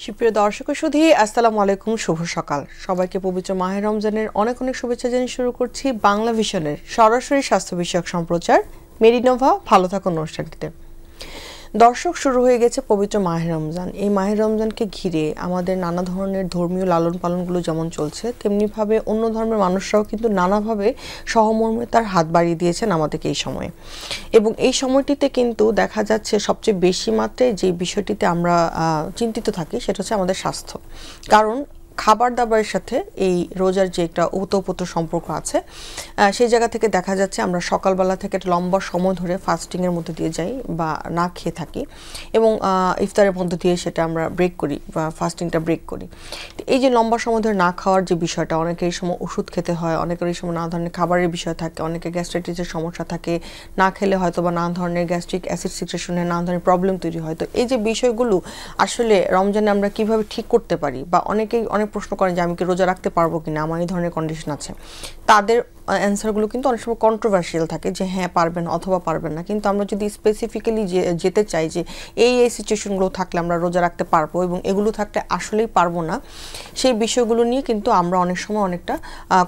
সুপ্রিয় দর্শক ও সুধী, আসসালামু আলাইকুম, শুভ সকাল। সবাইকে পবিত্র মাহে রমজানের অনেক অনেক শুভেচ্ছা জানিয়ে শুরু করছি বাংলা ভিশনের সরাসরি স্বাস্থ্য বিষয়ক সম্প্রচার মেডিনোভা ভালো থাকুন অনুষ্ঠানটিতে। দর্শক, শুরু হয়ে গেছে পবিত্র মাহে রমজান। এই মাহে রমজানকে ঘিরে আমাদের নানা ধরনের ধর্মীয় লালন পালনগুলো যেমন চলছে, তেমনিভাবে অন্য ধর্মের মানুষরাও কিন্তু নানাভাবে সহমর্মিতার হাত বাড়িয়ে দিয়েছেন আমাদেরকে এই সময়ে। এবং এই সময়টিতে কিন্তু দেখা যাচ্ছে সবচেয়ে বেশি মাত্রায় যে বিষয়টিতে আমরা চিন্তিত থাকি সেটা হচ্ছে আমাদের স্বাস্থ্য। কারণ খাবার দাবারের সাথে এই রোজার যে একটা ওতপ্রোত সম্পর্ক আছে, সেই জায়গা থেকে দেখা যাচ্ছে আমরা সকালবেলা থেকে একটা লম্বা সময় ধরে ফাস্টিংয়ের মধ্যে দিয়ে যাই বা না খেয়ে থাকি, এবং ইফতারের মধ্যে দিয়ে সেটা আমরা ব্রেক করি বা ফাস্টিংটা ব্রেক করি। এই যে লম্বা সময় ধরে না খাওয়ার যে বিষয়টা, অনেকের এই সময় ওষুধ খেতে হয়, অনেকের এই সময় নানা ধরনের খাবারের বিষয় থাকে, অনেকের গ্যাস্ট্রাইটিসের সমস্যা থাকে, না খেলে হয়তো বা নানা ধরনের গ্যাস্ট্রিক অ্যাসিড সিক্রেশনের নানা ধরনের প্রবলেম তৈরি হয়। তো এই যে বিষয়গুলো আসলে রমজানে আমরা কিভাবে ঠিক করতে পারি, বা অনেকেই অনেক প্রশ্ন করেন যে আমি কি রোজা রাখতে পারবো কিনা, আমার এই ধরনের কন্ডিশন আছে, তাদের অ্যান্সারগুলো কিন্তু অনেক সময় কন্ট্রোভার্সিয়াল থাকে যে হ্যাঁ পারবেন অথবা পারবেন না। কিন্তু আমরা যদি স্পেসিফিক্যালি যেতে চাই যে এই সিচুয়েশনগুলো থাকলে আমরা রোজা রাখতে পারবো এবং এগুলো থাকলে আসলেই পারবো না, সেই বিষয়গুলো নিয়ে কিন্তু আমরা অনেক সময় অনেকটা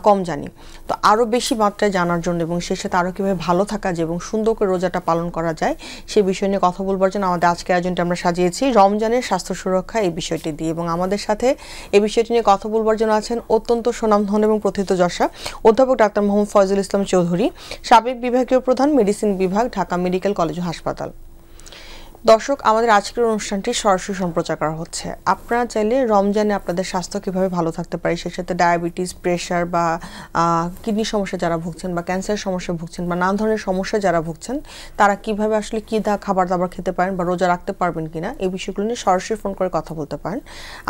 কম জানি। তো আরও বেশি মাত্রায় জানার জন্য এবং সেই সাথে আরও কীভাবে ভালো থাকা যায় এবং সুন্দর করে রোজাটা পালন করা যায়, সেই বিষয় নিয়ে কথা বলবার জন্য আমাদের আজকের আয়োজনটা আমরা সাজিয়েছি রমজানের স্বাস্থ্য সুরক্ষা এই বিষয়টি দিয়ে। এবং আমাদের সাথে এই বিষয়টি নিয়ে কথা বলবার জন্য আছেন অত্যন্ত সুনামধন্য এবং প্রথিতযশা অধ্যাপক ডাক্তার মোহাম্মদ ফয়জুল ইসলাম চৌধুরী, সাবেক বিভাগীয় প্রধান, মেডিসিন বিভাগ, ঢাকা মেডিকেল কলেজ ও হাসপাতাল। দর্শক, আমাদের আজকের অনুষ্ঠানটি সরাসরি সম্প্রচার করা হচ্ছে। আপনারা চাইলে রমজানে আপনাদের স্বাস্থ্য কীভাবে ভালো থাকতে পারে, সেই সাথে ডায়াবেটিস, প্রেশার বা কিডনি সমস্যা যারা ভুগছেন বা ক্যান্সার সমস্যা ভুগছেন বা নানা ধরনের সমস্যা যারা ভুগছেন, তারা কিভাবে আসলে কী খাবার দাবার খেতে পারেন বা রোজা রাখতে পারবেন কিনা, এই বিষয়গুলো নিয়ে সরাসরি ফোন করে কথা বলতে পারেন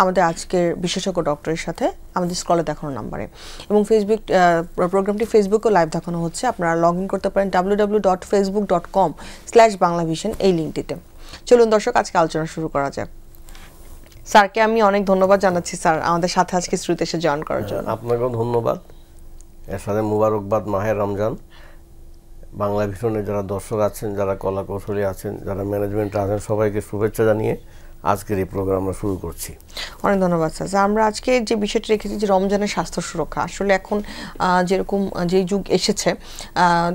আমাদের আজকের বিশেষজ্ঞ ডক্টরের সাথে আমাদের স্ক্রলে দেখানো নাম্বারে। এবং ফেসবুক প্রোগ্রামটি ফেসবুকেও লাইভ দেখানো হচ্ছে। আপনারা লগ ইন করতে পারেন www.facebook.com/banglavision এই লিঙ্কটিতে। চলুন দর্শক, আজকে আলোচনা শুরু করা যাক। স্যারকে আমি অনেক ধন্যবাদ জানাচ্ছি স্যার আমাদের সাথে আজকে স্টুডিওতে এসে জয়েন করার জন্য। আপনাকেও ধন্যবাদ। এর সাথে মুবারকবাদ মাহে রমজান। বাংলা ভিশনের যারা দর্শক আছেন, যারা কলা কৌশলী আছেন, যারা ম্যানেজমেন্টে আছেন, সবাইকে শুভেচ্ছা জানিয়ে আজকের এই প্রোগ্রাম আমরা শুরু করছি। অনেক ধন্যবাদ স্যার। আমরা আজকে যে বিষয়টি রেখেছি যে রমজানের স্বাস্থ্য সুরক্ষা, আসলে এখন যেরকম যে যুগ এসেছে,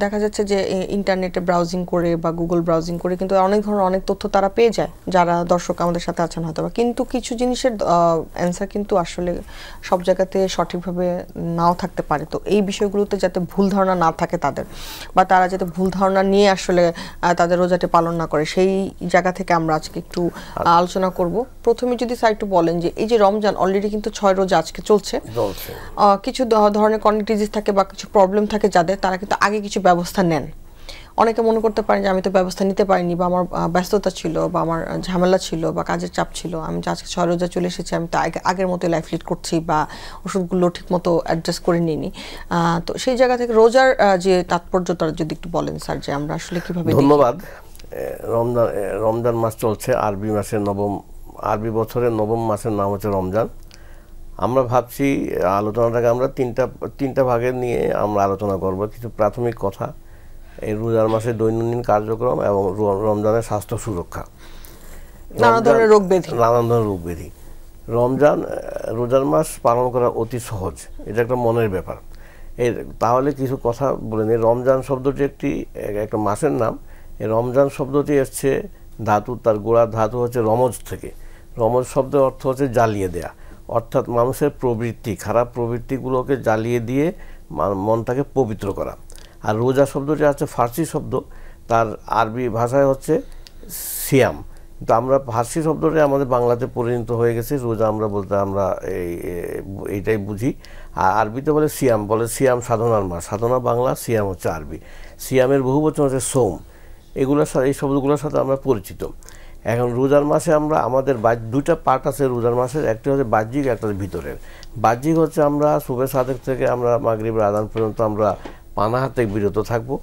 দেখা যাচ্ছে যে ইন্টারনেটে ব্রাউজিং করে বা গুগল ব্রাউজিং করে কিন্তু অনেক ধরনের অনেক তথ্য তারা পেয়ে যায়, যারা দর্শক আমাদের সাথে আছেন হয়তো বা, কিন্তু কিছু জিনিসের অ্যান্সার কিন্তু আসলে সব জায়গাতে সঠিকভাবে নাও থাকতে পারে। তো এই বিষয়গুলোতে যাতে ভুল ধারণা না থাকে তাদের, বা তারা যাতে ভুল ধারণা নিয়ে আসলে তাদের রোজাটি পালন না করে, সেই জায়গা থেকে আমরা আজকে একটু আলোচনা করব। প্রথমে যদি স্যার একটু বলেন যে এই যে রমজান অলরেডি কিন্তু 6 রোজা আজকে চলছে, কিছু ধরনের ক্রনিক ডিজিজ থাকে বা কিছু প্রবলেম থাকে যাদের, তারা কিন্তু আগে কিছু ব্যবস্থা নেন। অনেকে মনে করতে পারেন যে আমি তো ব্যবস্থা নিতে পারিনি, বা আমার ব্যস্ততা ছিল, বা আমার ঝামেলা ছিল, বা কাজের চাপ ছিল, আমি যে আজকে 6 রোজা চলে এসেছি, আমি তো আগের মতো লাইফ লিড করছি বা ওষুধগুলো ঠিক মতো অ্যাডজাস্ট করে নিইনি। তো সেই জায়গা থেকে রোজার যে তাৎপর্যটা যদি একটু বলেন স্যার, যে আমরা আসলে কীভাবে। ধন্যবাদ। রমজান মাস চলছে, আরবি মাসের আরবি বছরের নবম মাসের নাম হচ্ছে রমজান। আমরা ভাবছি আলোচনাটাকে আমরা তিনটা ভাগে নিয়ে আমরা আলোচনা করব। কিছু প্রাথমিক কথা, এই রোজার মাসের দৈনন্দিন কার্যক্রম এবং রমজানের স্বাস্থ্য সুরক্ষা, নানা ধরনের রোগ ব্যাধি। রোজার মাস পালন করা অতি সহজ, এটা একটা মনের ব্যাপার। তাহলে কিছু কথা বলে নিই। রমজান শব্দটি একটা মাসের নাম। এই রমজান শব্দটি এসছে তার গোড়ার ধাতু হচ্ছে রমজ থেকে। রমজ শব্দের অর্থ হচ্ছে জ্বালিয়ে দেয়া, অর্থাৎ মানুষের প্রবৃত্তি, খারাপ প্রবৃত্তিগুলোকে জ্বালিয়ে দিয়ে মনটাকে পবিত্র করা। আর রোজা শব্দটি আছে ফার্সি শব্দ, তার আরবি ভাষায় হচ্ছে সিয়াম। কিন্তু আমরা ফার্সি শব্দটা আমাদের বাংলাতে পরিণত হয়ে গেছে রোজা আমরা বলতে, আমরা এইটাই বুঝি। আর আরবিতে বলে সিয়াম সাধনার মাস, সাধনা বাংলা, সিয়াম হচ্ছে আরবি। সিয়ামের বহুবচন হচ্ছে সোম। এই শব্দগুলোর সাথে আমরা পরিচিত। এখন রোজার মাসে আমাদের দুইটা পার্ট আছে রোজার মাসের, একটি হচ্ছে বাহ্যিক, একটা হচ্ছে ভিতরের। বাহ্যিক হচ্ছে আমরা সুবহে সাদেক থেকে আমরা মাগরিবের আযান পর্যন্ত আমরা পানাহার থেকে বিরত থাকবো।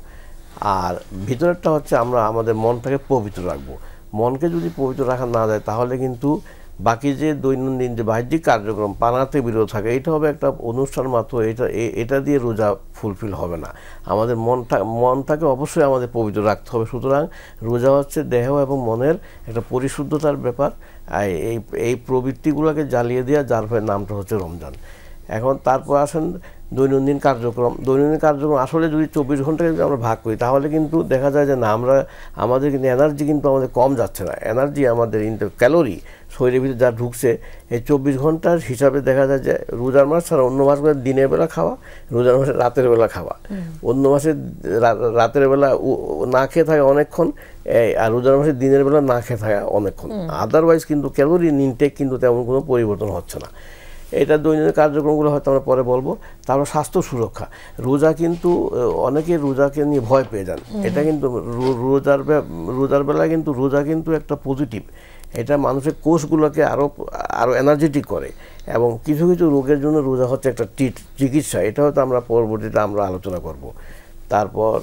আর ভিতরেরটা হচ্ছে আমরা আমাদের মনটাকে পবিত্র রাখবো। মনকে যদি পবিত্র রাখা না যায় তাহলে কিন্তু বাকি যে দৈনন্দিন যে বাহ্যিক কার্যক্রম পানাতে বিরত থাকে, এটা হবে একটা অনুষ্ঠান মাত্র। এটা দিয়ে রোজা ফুলফিল হবে না। আমাদের মনটাকে অবশ্যই আমাদের পবিত্র রাখতে হবে। সুতরাং রোজা হচ্ছে দেহ এবং মনের একটা পরিশুদ্ধতার ব্যাপার। এই প্রবৃত্তিগুলোকে জ্বালিয়ে দেওয়া, যার ফলে নামটা হচ্ছে রমজান। এখন তারপর আসেন দৈনন্দিন কার্যক্রম। আসলে যদি 24 ঘন্টাকে যদি আমরা ভাগ করি, তাহলে কিন্তু দেখা যায় যে না, আমাদের কিন্তু এনার্জি কিন্তু আমাদের কম যাচ্ছে না। এনার্জি আমাদের ক্যালোরি শরীরের ভিতরে যা ঢুকছে, এই 24 ঘন্টার হিসাবে দেখা যায় যে রোজার মাস ছাড়া অন্য মাসগুলো দিনের বেলা খাওয়া, রোজার মাসে রাতের বেলা খাওয়া। অন্য মাসে রাতের বেলা না খেয়ে থাকে অনেকক্ষণ, আর রোজার মাসে দিনের বেলা না খেয়ে থাকে অনেকক্ষণ। আদারওয়াইজ কিন্তু ক্যালোরি ইনটেক কিন্তু তেমন কোনো পরিবর্তন হচ্ছে না। এটা দৈনন্দিন কার্যক্রমগুলো হয়তো আমরা পরে বলবো। তারপর স্বাস্থ্য সুরক্ষা। রোজা কিন্তু অনেকে রোজাকে নিয়ে ভয় পেয়ে যান। এটা কিন্তু রোজার বেলা কিন্তু রোজা কিন্তু একটা পজিটিভ। এটা মানুষের কোষগুলোকে আরও এনার্জেটিক করে, এবং কিছু কিছু রোগের জন্য রোজা হচ্ছে একটা চিকিৎসা। এটা হয়তো আমরা পরবর্তীতে আমরা আলোচনা করব। তারপর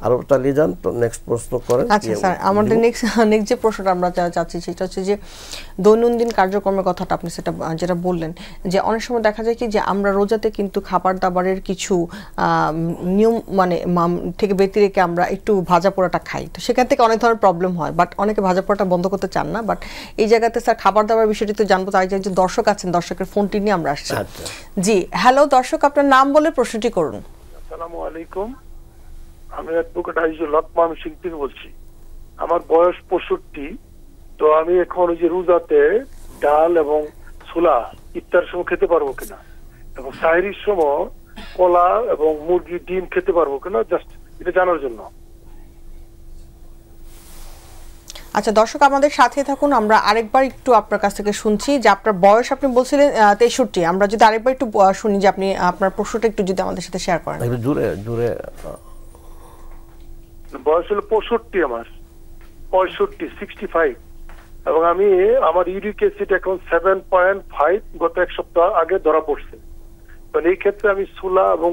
আরও চালিয়ে যান, তো নেক্সট প্রশ্ন করেন। আচ্ছা স্যার, আমাদের নেক্সট যে প্রশ্নটা আমরা চাচ্ছি সেটা হচ্ছে যে দৈনন্দিন কার্যক্রমের কথাটা আপনি যেটা বললেন, যে অনেক সময় দেখা যায় কি যে আমরা রোজাতে কিন্তু খাবার দাবারের কিছু নিয়ম থেকে ব্যতি রেখে আমরা একটু ভাজা পোড়াটা খাই, তো সেখান থেকে অনেক ধরনের প্রবলেম হয়। বাট অনেকে ভাজা পোড়াটা বন্ধ করতে চান না। বাট এই জায়গাতে স্যার খাবার দাবার বিষয়টি তো জানবো। তাই যে দর্শক আছেন, দর্শকের ফোনটি নিয়ে আমরা আসছি। জি, হ্যালো দর্শক, আপনার নাম বলে প্রশ্নটি করুন। আসসালামু আলাইকুম, আমি অ্যাডভোকেট আইজুল হক ময়মনসিংহ থেকে বলছি। আমার বয়স 65। তো আমি এখন ওই যে রোজাতে ডাল এবং ছোলা ইফতারের সময় খেতে পারবো কিনা, এবং সাহরির সময় কলা এবং মুরগি ডিম খেতে পারবো কিনা, জাস্ট এটা জানার জন্য। আচ্ছা দর্শক, আমাদের সাথে থাকুন। আমরা আরেকবার একটু আপনার কাছ থেকে শুনছি যে আপনার বয়স, আপনি বলছিলেন 63। আমরা যদি আরেকবার একটু শুনি যে আপনি আপনার প্রশ্নটা একটু যদি আমাদের সাথে শেয়ার করেন। জোরে বয়স হলো 65, আমার 65, এবং আমি আমার ইউরিক অ্যাসিড এখন 7.5 গত এক সপ্তাহ আগে ধরা পড়ছে। মানে এই ক্ষেত্রে আমি ছোলা এবং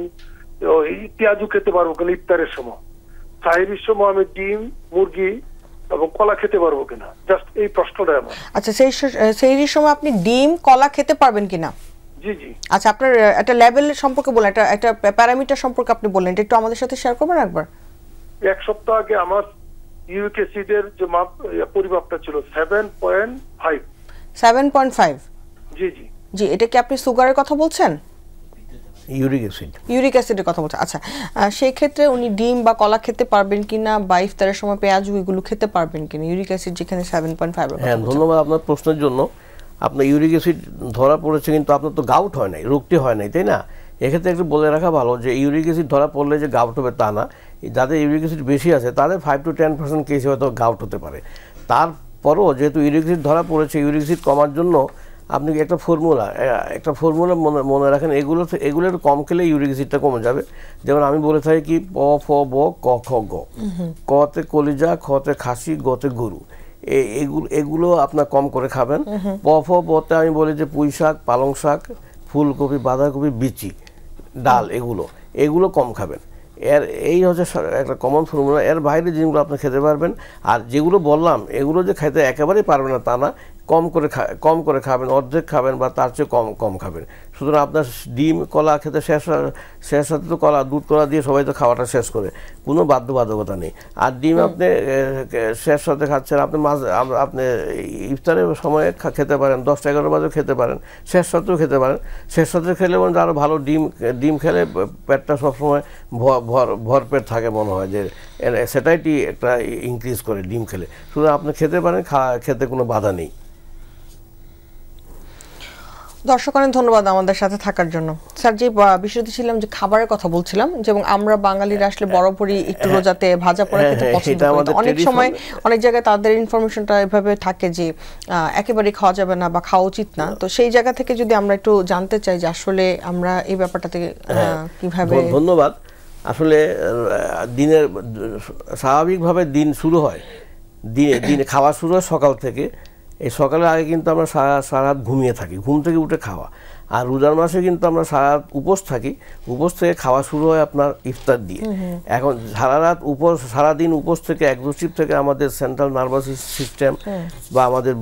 পেঁয়াজু খেতে পারবো কিনা ইফতারের সময়, সাহরির সময় আমি ডিম মুরগি এবং কলা খেতে পারবো কিনা, জাস্ট এই প্রশ্নটা আমার। আচ্ছা, সেইরির সময় আপনি ডিম কলা খেতে পারবেন কিনা? জি জি। আচ্ছা, আপনার একটা লেভেল সম্পর্কে বলেন, একটা প্যারামিটার সম্পর্কে আপনি বললেন, এটা একটু আমাদের সাথে শেয়ার করবেন একবার। এক সপ্তাহ আগে আমার ইউরিক অ্যাসিডের যে পরিমাপটা ছিল 7.5। 7.5? জি জি জি। এটা কি আপনি সুগারের কথা বলছেন? ইউরিক অ্যাসিডের কথা বলছেন। আচ্ছা, সেই ক্ষেত্রে উনি ডিম বা কলা খেতে পারবেন কিনা, বা ইফতারের সময় পেঁয়াজ এগুলো খেতে পারবেন কিনা, ইউরিক অ্যাসিড যেখানে 7.5? হ্যাঁ, ধন্যবাদ আপনার প্রশ্নের জন্য। আপনার ইউরিক অ্যাসিড ধরা পড়েছে, কিন্তু আপনার তো গাউট হয় নাই, রোগটি হয় নাই, তাই না? এক্ষেত্রে একটু বলে রাখা ভালো যে ইউরিক অ্যাসিড ধরা পড়লে যে গাউট হবে তা না। যাদের ইউরিক অ্যাসিড বেশি আছে তাদের 5 to 10% কেসে হয়তো গাউট হতে পারে। তারপরও যেহেতু ইউরিক অ্যাসিড ধরা পড়েছে, ইউরিক অ্যাসিড কমার জন্য আপনি একটা ফর্মুলা মনে রাখেন। এগুলো একটু কম খেলে ইউরিক অ্যাসিডটা কমে যাবে। যেমন আমি বলে থাকি কি, প ফ ব ক খ গ, কতে কলিজা, খতে খাসি, গতে গরু, এগুলো আপনার কম করে খাবেন। প ফ বতে আমি বলি যে পুঁই শাক, পালং শাক, ফুলকপি, বাঁধাকপি, বিচি, ডাল, এগুলো কম খাবেন। এই হচ্ছে একটা কমন ফর্মুলা। এর বাইরে যেগুলো আপনি খেতে পারবেন, আর যেগুলো বললাম এগুলো যে খেতে একেবারেই পারবেন না তা না, কম করে খাবেন, অর্ধেক খাবেন বা তার চেয়ে কম খাবেন। সুতরাং আপনার ডিম কলা খেতে শেষ হতে তো দুধ কলা দিয়ে সবাই তো খাওয়াটা শেষ করে, কোনো বাধ্যবাধকতা নেই। আর ডিম আপনি শেষ হতে খাচ্ছেন, আপনি ইফতারের সময় খেতে পারেন, 10-11 বাজে খেতে পারেন, শেষ হতেও খেতে পারেন। শেষ হতে খেলে মানে আরও ভালো। ডিম খেলে পেটটা সবসময় ভরপেট থাকে মনে হয়, যে সেটাইটি একটা ইনক্রিজ করে ডিম খেলে। সুতরাং আপনি খেতে পারেন, খেতে কোনো বাধা নেই। দর্শক অনেক ধন্যবাদ আমাদের সাথে থাকার জন্য। স্যার, যে বিষয়টি ছিলাম যে খাবারের কথা বলছিলাম, যেমন আমরা বাঙালিরা আসলে বরাবরই একটু রোজাতে ভাজা পোড়া খেতে পছন্দ করি। অনেক সময় অনেক জায়গায় তাদের ইনফরমেশনটা এভাবে থাকে যে একেবারেই খাওয়া যাবে না বা খাওয়া উচিত না। তো সেই জায়গা থেকে যদি আমরা একটু জানতে চাই যে আসলে আমরা এই ব্যাপারটা থেকে কিভাবে। ধন্যবাদ। আসলে দিনের স্বাভাবিকভাবে দিন শুরু হয়, দিনে খাওয়া শুরু হয় সকাল থেকে, এই সকালের আগে কিন্তু আমরা সারা রাত ঘুমিয়ে থাকি, ঘুম থেকে উঠে খাওয়া। আর রোজার মাসে কিন্তু আমরা সারা রাত উপোস থাকি, উপোস থেকে খাওয়া শুরু হয় আপনার ইফতার দিয়ে। এখন সারা রাত উপোস, সারাদিন উপোস থেকে এক্সহস্টিভ থেকে আমাদের সেন্ট্রাল নার্ভাস সিস্টেম বা আমাদের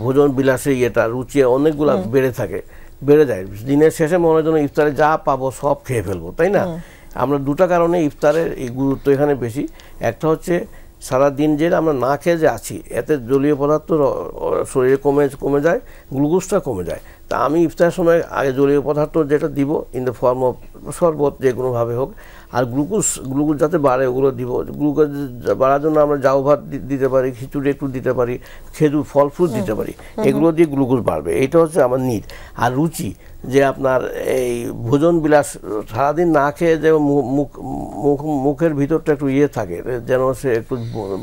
ভোজন বিলাসে ইয়েটা রুচি অনেকগুলো বেড়ে যায়। দিনের শেষে মনে হয় যেন ইফতারে যা পাবো সব খেয়ে ফেলবো, তাই না? আমরা দুটা কারণে ইফতারের এই গুরুত্ব এখানে বেশি। একটা হচ্ছে সারাদিন যে আমরা না খেয়ে যে আছি, এতে জলীয় পদার্থ শরীরে কমে যায়, গ্লুকোজটা কমে যায়। তা আমি ইফতারের সময় আগে জলীয় পদার্থ যেটা দিব ইন দ্য ফর্ম অফ শরবত, যে কোনোভাবে হোক, আর গ্লুকোজ যাতে বাড়ে ওগুলো দিব। গ্লুকোজ বাড়ার জন্য আমরা জাউ ভাত দিতে পারি, খিচুড়ি একটু দিতে পারি, খেজুর ফল ফ্রুট দিতে পারি, এগুলো দিয়ে গ্লুকোজ বাড়বে। এটা হচ্ছে আমার নিড। আর রুচি, যে আপনার এই ভোজন বিলাস সারাদিন না খেয়ে যে মুখের ভিতরটা একটু ইয়ে থাকে, যেন সে একটু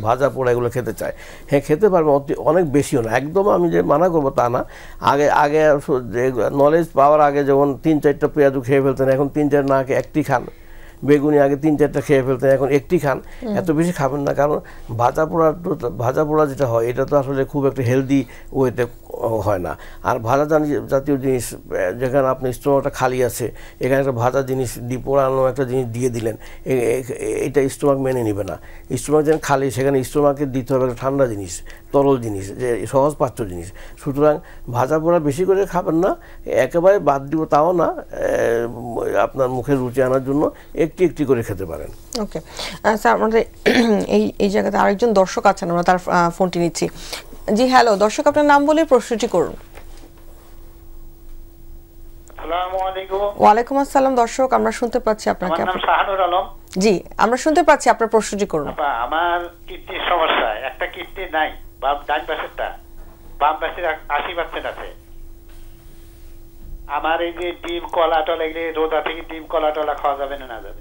ভাজা পোড়া এগুলো খেতে চায়, হ্যাঁ খেতে পারবে, অনেক বেশিও না। একদম আমি যে মানা করবো তা না। আগে নলেজ পাওয়ার আগে যেমন 3-4টা পেঁয়াজু খেয়ে ফেলতেন, এখন 3-4 না খেয়ে একটি খান। বেগুনি আগে 3-4টা খেয়ে ফেলতেন, এখন একটি খান। এত বেশি খাবেন না, কারণ ভাজা পোড়া যেটা হয় এটা তো আসলে খুব একটা হেলদি ওয়েতে হয় না। আর ভাজা জাতীয় জিনিস, যেখানে আপনার স্টোমাকটা খালি আছে, এখানে একটা ভাজা জিনিস পোড়ানো একটা জিনিস দিয়ে দিলেন, এটা স্টোমাক মেনে নেবে না। স্টোমাক যেন খালি, সেখানে স্টোমাকে দিতে হবে একটা ঠান্ডা জিনিস, তরল জিনিস, যে সহজ পাচ্য জিনিস। সুতরাং ভাজা পোড়া বেশি করে খাবেন না, একেবারে বাদ দিব তাও না, আপনার মুখে রুচি আনার জন্য একটি করে খেতে পারেন। ওকে স্যার, আমাদের এই জায়গাতে আরেকজন দর্শক আছেন, আমরা তার ফোনটি নিচ্ছি। জি হ্যালো দর্শক, আপনার নাম বলে প্রশ্নটি করুন। আসসালামু আলাইকুম। ওয়ালাইকুম আসসালাম দর্শক, আমরা শুনতে পাচ্ছি আপনাকে। আমার নাম শাহানুর আলম। জি আমরা শুনতে পাচ্ছি, আপনার প্রশ্নটি করুন। আমার কিডনির সমস্যা, একটা কিডনি নাই, ডান পাশেরটা, বাম পাশের 80% আছে। আমার এই যে ডিম কলা টলা, এগুলি রোজা থেকে ডিম কলা টলা খাওয়া যাবে না যাবে?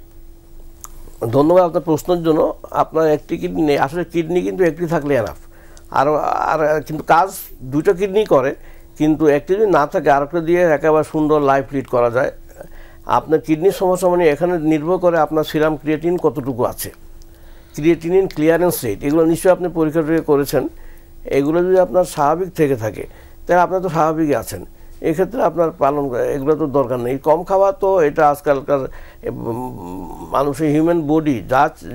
ধন্যবাদ আপনার প্রশ্নের জন্য। আপনার একটি কিডনি নেই, আসলে কিডনি কিন্তু একটি থাকলে এনাফ। আর কিন্তু কাজ দুটো কিডনি করে, কিন্তু একটি যদি না থাকে আরেকটা দিয়ে একেবারে সুন্দর লাইফ লিড করা যায়। আপনার কিডনির সমস্যা মানে এখানে নির্ভর করে আপনার সিরাম ক্রিয়েটিন কতটুকু আছে, ক্রিয়েটিনিন ক্লিয়ারেন্স রেট, এগুলো নিশ্চয়ই আপনি পরীক্ষা করেছেন। এগুলো যদি আপনার স্বাভাবিক থেকে থাকে তাহলে আপনার তো স্বাভাবিকই আছেন, এক্ষেত্রে আপনার পালন এগুলো তো দরকার নেই। কম খাওয়া তো এটা আজকালকার মানুষের হিউম্যান বডি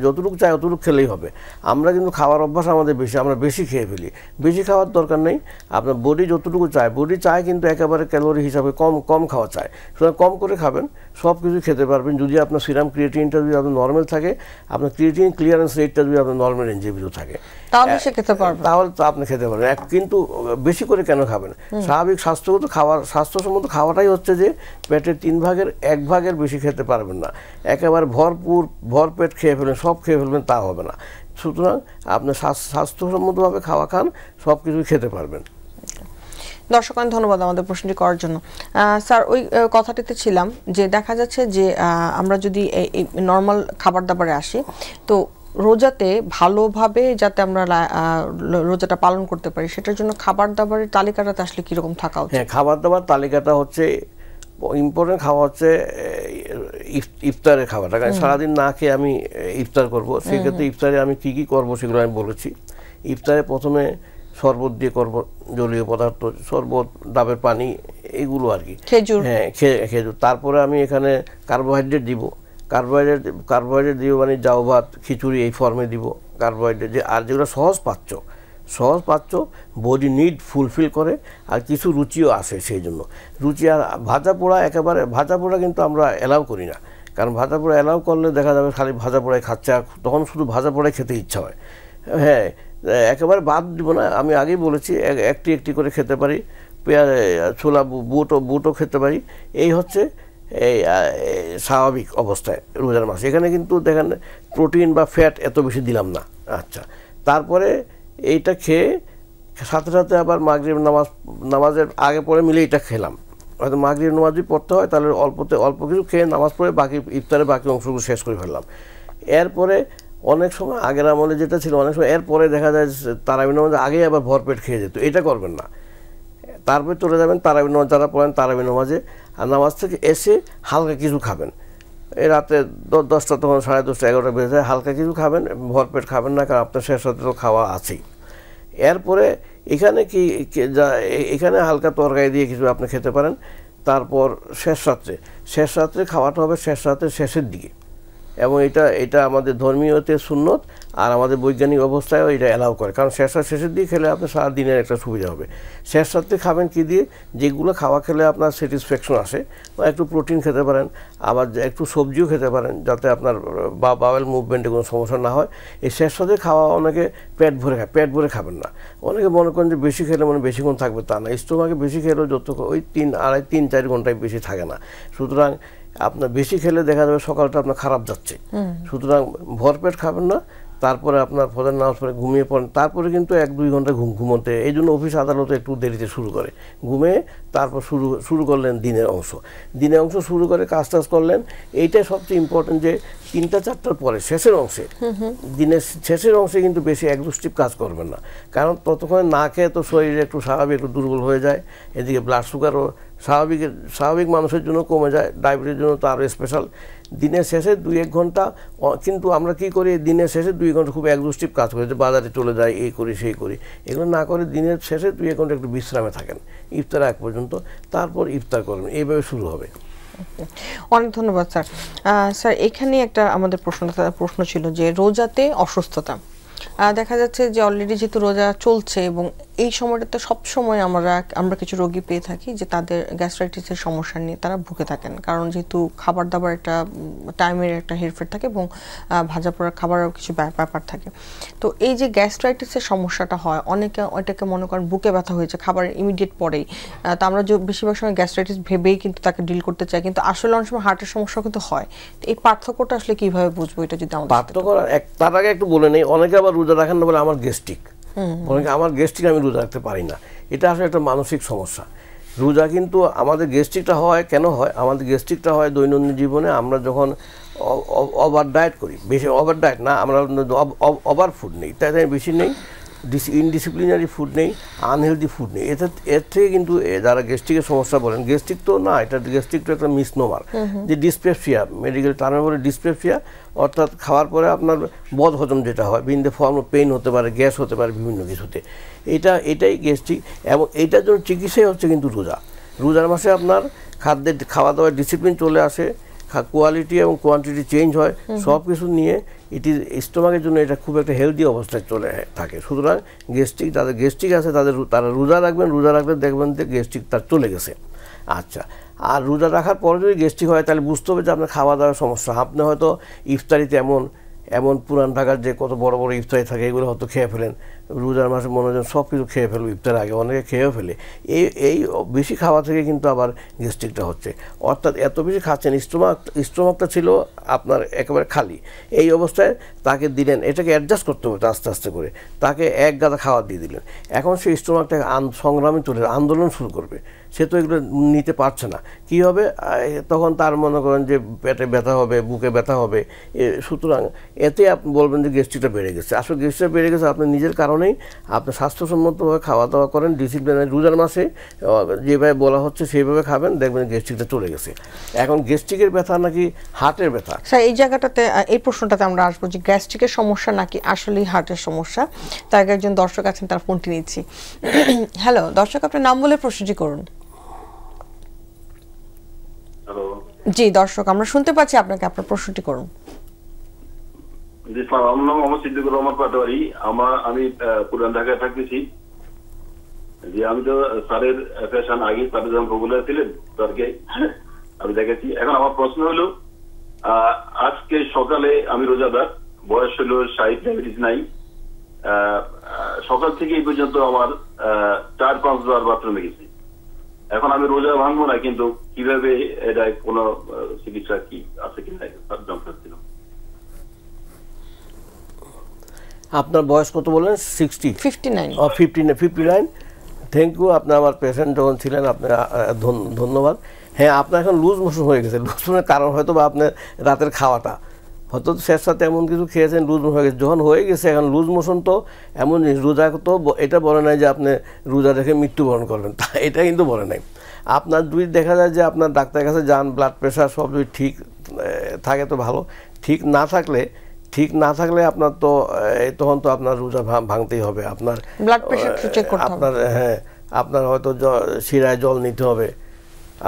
যতটুকু চায় অতটুকু খেলেই হবে। আমরা কিন্তু খাওয়ার অভ্যাস আমাদের বেশি, আমরা বেশি খেয়ে ফেলি। বেশি খাওয়ার দরকার নেই, আপনার বডি যতটুকু চায়, বডি চায় কিন্তু একেবারে ক্যালোরি হিসাবে কম খাওয়া চায়। সুতরাং কম করে খাবেন, সব কিছু খেতে পারবেন। যদি আপনার সিরাম ক্রিয়েটিনটা যদি আপনার নর্মাল থাকে, আপনার ক্রিয়েটিন ক্লিয়ারেন্স রেটটা যদি আপনার নর্মাল রেঞ্জের ভিতরে থাকে, তাহলে সে খেতে পারবেন, তাহলে তো আপনি খেতে পারবেন। কিন্তু বেশি করে কেন খাবেন? স্বাভাবিক স্বাস্থ্যসম্মত খাওয়াটাই হচ্ছে যে পেটের 3 ভাগের 1 ভাগের বেশি খেতে পারবেন না, একেবারে ভর পেট খেয়ে ফেলবেন, সব খেয়ে ফেলবেন, তা হবে না। সুতরাং আপনি স্বাস্থ্যসম্মতভাবে খাওয়া খান, সব কিছুই খেতে পারবেন। দর্শক ধন্যবাদ আমাদের প্রশ্নটি করার জন্য। স্যার ওই কথাটিতে ছিলাম যে দেখা যাচ্ছে যে আমরা যদি নর্মাল খাবার দাবারে আসি, তো রোজাতে ভালোভাবে যাতে আমরা রোজাটা পালন করতে পারি, সেটার জন্য খাবার দাবারের তালিকাটাতে আসলে কিরকম থাকা উচিত? হ্যাঁ, খাবার দাবার তালিকাটা হচ্ছে ইম্পর্টেন্ট। খাওয়া হচ্ছে ইফতারের খাবারটা, কারণ সারাদিন না খেয়ে আমি ইফতার করব, সেক্ষেত্রে ইফতারে আমি কি করবো সেগুলো আমি বলেছি। ইফতারে প্রথমে শরবত দিয়ে করব, জলীয় পদার্থ, শরবত, ডাবের পানি, এগুলো আর কি, খেজুর। হ্যাঁ খেজুর। তারপরে আমি এখানে কার্বোহাইড্রেট দিব, কার্বোহাইড্রেট দিব মানে জাউ ভাত, খিচুড়ি, এই ফর্মে দিব কার্বোহাইড্রেট। আর যেগুলো সহজ পাচ্য বডি নিড ফুলফিল করে, আর কিছু রুচিও আসে সেই জন্য। রুচি আর ভাজা পোড়া কিন্তু আমরা অ্যালাউ করি না, কারণ ভাজা পোড়া অ্যালাউ করলে দেখা যাবে খালি ভাজা পোড়াই খাচ্ছে, আর তখন শুধু ভাজা পোড়াই খেতে ইচ্ছা হয়। হ্যাঁ, একেবারে বাদ দিব না, আমি আগেই বলেছি একটি করে খেতে পারি, ছোলা বুটও খেতে পারি। এই হচ্ছে এই স্বাভাবিক অবস্থায় রোজার মাসে। এখানে কিন্তু দেখেন প্রোটিন বা ফ্যাট এত বেশি দিলাম না। আচ্ছা, তারপরে এইটা খেয়ে সাথে আবার মাগরিব নামাজের আগে পরে মিলে এটা খেলাম। হয়তো মাগরিব নামাজ যদি পড়তে হয় তাহলে অল্প কিছু খেয়ে নামাজ পড়ে ইফতারের বাকি অংশগুলো শেষ করে ফেললাম। এরপরে অনেক সময় আগের আমলে যেটা ছিল, অনেক সময় এরপরে দেখা যায় তারাবি নামাজ আগেই আবার ভরপেট খেয়ে যেত, এটা করবেন না। তারপরে চলে যাবেন তারাবি নামাজ, যারা পড়েন তারাবি নামাজে, আর নামাজ থেকে এসে হালকা কিছু খাবেন। এই রাতে 10টা, তখন 10:30, 11টা বেজে যায়, হালকা কিছু খাবেন, ভরপেট খাবেন না, কারণ আপনার শেষ রাতে তো খাওয়া আছেই। এরপরে এখানে এখানে হালকা তরকারি দিয়ে কিছু আপনি খেতে পারেন। তারপর শেষ রাত্রে খাওয়াটা হবে শেষ রাত্রের শেষের দিকে, এবং এটা আমাদের ধর্মীয়তে সুন্নত, আর আমাদের বৈজ্ঞানিক অবস্থায়ও এটা অ্যালাউ করে, কারণ শেষের দিকে খেলে আপনার সারা দিনের একটা সুবিধা হবে। শেষ রাত্রে খাবেন কি দিয়ে, যেগুলো খাওয়া খেলে আপনার স্যাটিসফ্যাকশন আসে, বা একটু প্রোটিন খেতে পারেন, আবার একটু সবজিও খেতে পারেন, যাতে আপনার বাওয়েল মুভমেন্টে কোনো সমস্যা না হয়। এই শেষ রাত্রে খাওয়া অনেকে পেট ভরে খাবেন না। অনেকে মনে করেন যে বেশি খেলে মানে বেশিক্ষণ থাকবে, তা না। স্টোমাকে বেশি খেলেও ওই 3-4 ঘন্টায় বেশি থাকে না। সুতরাং আপনার বেশি খেলে দেখা যাবে সকালটা আপনার খারাপ যাচ্ছে। সুতরাং ভরপেট খাবেন না, তারপরে আপনার ফজর নামাজ পড়ে ঘুমিয়ে পড়েন, তারপরে কিন্তু 1-2 ঘন্টা ঘুমোতে, এই জন্য অফিস আদালতে একটু দেরিতে শুরু করে, ঘুমিয়ে তারপর শুরু করলেন দিনের অংশ শুরু করে কাজ করলেন। এইটাই সবচেয়ে ইম্পর্টেন্ট, যে 3-4টার পরে দিনের শেষের অংশে কিন্তু বেশি এক্সস্টিভ কাজ করবেন না, কারণ ততক্ষণে না খেয়ে তো শরীরে একটু স্বাভাবিক একটু দুর্বল হয়ে যায়। এদিকে ব্লাড সুগারও স্বাভাবিক মানুষের জন্য কমে যায়, ডায়াবেটিসের জন্য তো আরও স্পেশাল। দিনের শেষে 2-1 ঘন্টা, কিন্তু আমরা কি করি, দিনের শেষে 2 ঘন্টা খুব এক্সস্টিভ কাজ করি, যে বাজারে চলে যাই, এই করি সেই করি, এগুলো না করে দিনের শেষে 2-1 ঘন্টা একটু বিশ্রামে থাকেন ইফতার আগ পর্যন্ত, তারপর ইফতার করবেন, এইভাবে শুরু হবে। অনেক ধন্যবাদ স্যার। স্যার এখানে একটা আমাদের প্রশ্ন ছিল যে রোজাতে অসুস্থতা দেখা যাচ্ছে যে অলরেডি যেহেতু রোজা চলছে, এবং এই সময়টাতে সবসময় আমরা কিছু রোগী পেয়ে থাকি যে তাদের গ্যাস্ট্রাইটিসের সমস্যা নিয়ে তারা ভুগে থাকেন, কারণ যেহেতু খাবার দাবার একটা টাইমের একটা হেরফের থাকে, এবং ভাজা পোড়া খাবারেও কিছু ব্যাপার থাকে। তো এই যে গ্যাস্ট্রাইটিসের সমস্যাটা হয়, অনেকে ওইটাকে মনে করেন বুকে ব্যথা হয়েছে খাবারের ইমিডিয়েট পরেই, তো আমরা বেশিরভাগ সময় গ্যাস্ট্রাইটিস ভেবেই কিন্তু তাকে ডিল করতে চাই, কিন্তু আসলে অনেক সময় হার্টের সমস্যা কিন্তু হয়। তো এই পার্থক্যটা আসলে কিভাবে বুঝবো, এটা যদি আমাদের পার্থক্য তার আগে একটু বলে নেই, অনেকে আবার রোজা রাখেন না বলে আমার গ্যাস্ট্রিক, আমি রোজা রাখতে পারি না। এটা আসলে একটা মানসিক সমস্যা। রোজা কিন্তু আমাদের গ্যাস্ট্রিকটা হয় কেন হয়, আমাদের গ্যাস্ট্রিকটা হয় দৈনন্দিন জীবনে আমরা যখন ওভার ডায়েট করি, বেশি ওভার ডায়েট না, আমরা ওভার ফুড নেই, তাই বেশি নেই, ইনডিসিপ্লিনারি ফুড নেই, আনহেলদি ফুড নেই। এর থেকে কিন্তু যারা গ্যাস্ট্রিকের সমস্যা বলেন, গ্যাস্ট্রিক তো না, এটা গ্যাস্ট্রিক তো একটা মিসনোমার, যে ডিসপেপসিয়া, মেডিকেল টার্মে বলে ডিসপেপসিয়া, অর্থাৎ খাওয়ার পরে আপনার বদ হজম যেটা হয়, in the form of pain হতে পারে, গ্যাস হতে পারে, বিভিন্ন কিছুতে, এটাই গ্যাস্ট্রিক। এবং এইটার জন্য চিকিৎসাই হচ্ছে কিন্তু রোজার মাসে আপনার খাওয়া দাওয়ার ডিসিপ্লিন চলে আসে, কোয়ালিটি এবং কোয়ান্টিটি চেঞ্জ হয়, সব কিছু নিয়ে স্টোমাকের জন্য এটা খুব একটা হেলদি অবস্থায় চলে থাকে। সুতরাং যাদের গ্যাস্ট্রিক আছে তারা রোজা রাখলে দেখবেন যে গ্যাস্ট্রিক তার চলে গেছে। আচ্ছা, আর রোজা রাখার পরে যদি গ্যাস্ট্রিক হয়, তাহলে বুঝতে হবে যে আপনার খাওয়া দাওয়ার সমস্যা। আপনি হয়তো ইফতারিতে এমন পুরান ঢাকার যে কত বড় বড় ইফতারি থাকে, এগুলো হয়তো খেয়ে ফেলেন, রোজার মাসে মনে হয় সব কিছু খেয়ে ফেলবো ইফতার আগে, অনেকে খেয়েও ফেলে। এই বেশি খাওয়া থেকে কিন্তু আবার গ্যাস্ট্রিকটা হচ্ছে, অর্থাৎ এত বেশি খাচ্ছেন, স্টোমাকটা ছিল আপনার একেবারে খালি, এই অবস্থায় তাকে দিলেন, এটাকে অ্যাডজাস্ট করতে হবে আস্তে আস্তে করে, তাকে এক গাদা খাবার দিয়ে দিলেন। এখন সেই স্টোমাকটাকে সংগ্রামে আন্দোলন শুরু করবে, সে তো এগুলো নিতে পারছে না। কি হবে তখন, তার মনে করেন যে পেটে ব্যথা হবে, বুকে ব্যথা হবে। সুতরাং এতে আপনি বলবেন যে গ্যাস্ট্রিকটা বেড়ে গেছে। আসলে গ্যাস্ট্রিকটা বেড়ে গেছে আপনি নিজের কারণেই, আপনি স্বাস্থ্যসম্মতভাবে খাওয়া দাওয়া করেন, ডিসিপ্লিনে রোজার মাসে যেভাবে বলা হচ্ছে সেইভাবে খাবেন, দেখবেন গ্যাস্ট্রিকটা চলে গেছে। এখন গ্যাস্ট্রিকের ব্যথা নাকি হার্টের ব্যথা, স্যার এই জায়গাটাতে এই প্রশ্নটাতে আমরা আসবো যে গ্যাস্ট্রিকের সমস্যা নাকি আসলেই হার্টের সমস্যা। তার আগে একজন দর্শক আছেন, তার ফোনটি নিচ্ছি। হ্যালো দর্শক, আপনার নাম বলে প্রশ্নটি করুন। জি দর্শক, আমরা শুনতে পাচ্ছি আপনাকে, আপনার প্রশ্নটি করুন। আমার নাম মোহাম্মদ সিদ্দিকুর রহমান পাটোয়ারি। আমি পুরান ঢাকায় থাকতেছি। যে আমি তো স্যারের ফ্যাশন আগে স্যারের যখন পপুলার ছিলেন স্যারকে আমি দেখেছি। এখন আমার প্রশ্ন হলো, আজকে সকালে আমি রোজাদার, বয়স হলো 60, ডায়াবেটিস নাই। সকাল থেকে এই পর্যন্ত আমার 4-5 বার বাথরুমে গেছি। এখন আমি রোজা ভাঙবো না, কিন্তু কিভাবে এটা কোনো চিকিৎসা কি আছে কিনা জানতে ছিল। আপনার বয়স কত বলেন? 59। Thank you. আপনি আমার পেশেন্ট যখন ছিলেন, আপনার ধন্যবাদ। হ্যাঁ, আপনার এখন লুজ মোশন হয়ে গেছে। লুজ মোশনের কারণ হয়তো বা আপনার রাতের খাওয়াটা, হয়তো শেষ সাথে এমন কিছু খেয়েছেন, লুজ মোশন হয়ে গেছে। যখন হয়ে গেছে, এখন লুজ মোশন তো এমন জিনিস, রোজা তো এটা বলে নাই যে আপনি রোজা রেখে মৃত্যুবরণ করবেন, তা এটা কিন্তু বলে নাই। আপনার যদি দেখা যায় যে আপনার ডাক্তারের কাছে যান, ব্লাড প্রেশার সব যদি ঠিক থাকে তো ভালো, ঠিক না থাকলে ঠিক না থাকলে আপনার তো তখন তো আপনার রোজা ভাঙতেই হবে। আপনার ব্লাড প্রেশার চেক করতে হবে, আপনার আপনার হয়তো শিরায় জল নিতে হবে,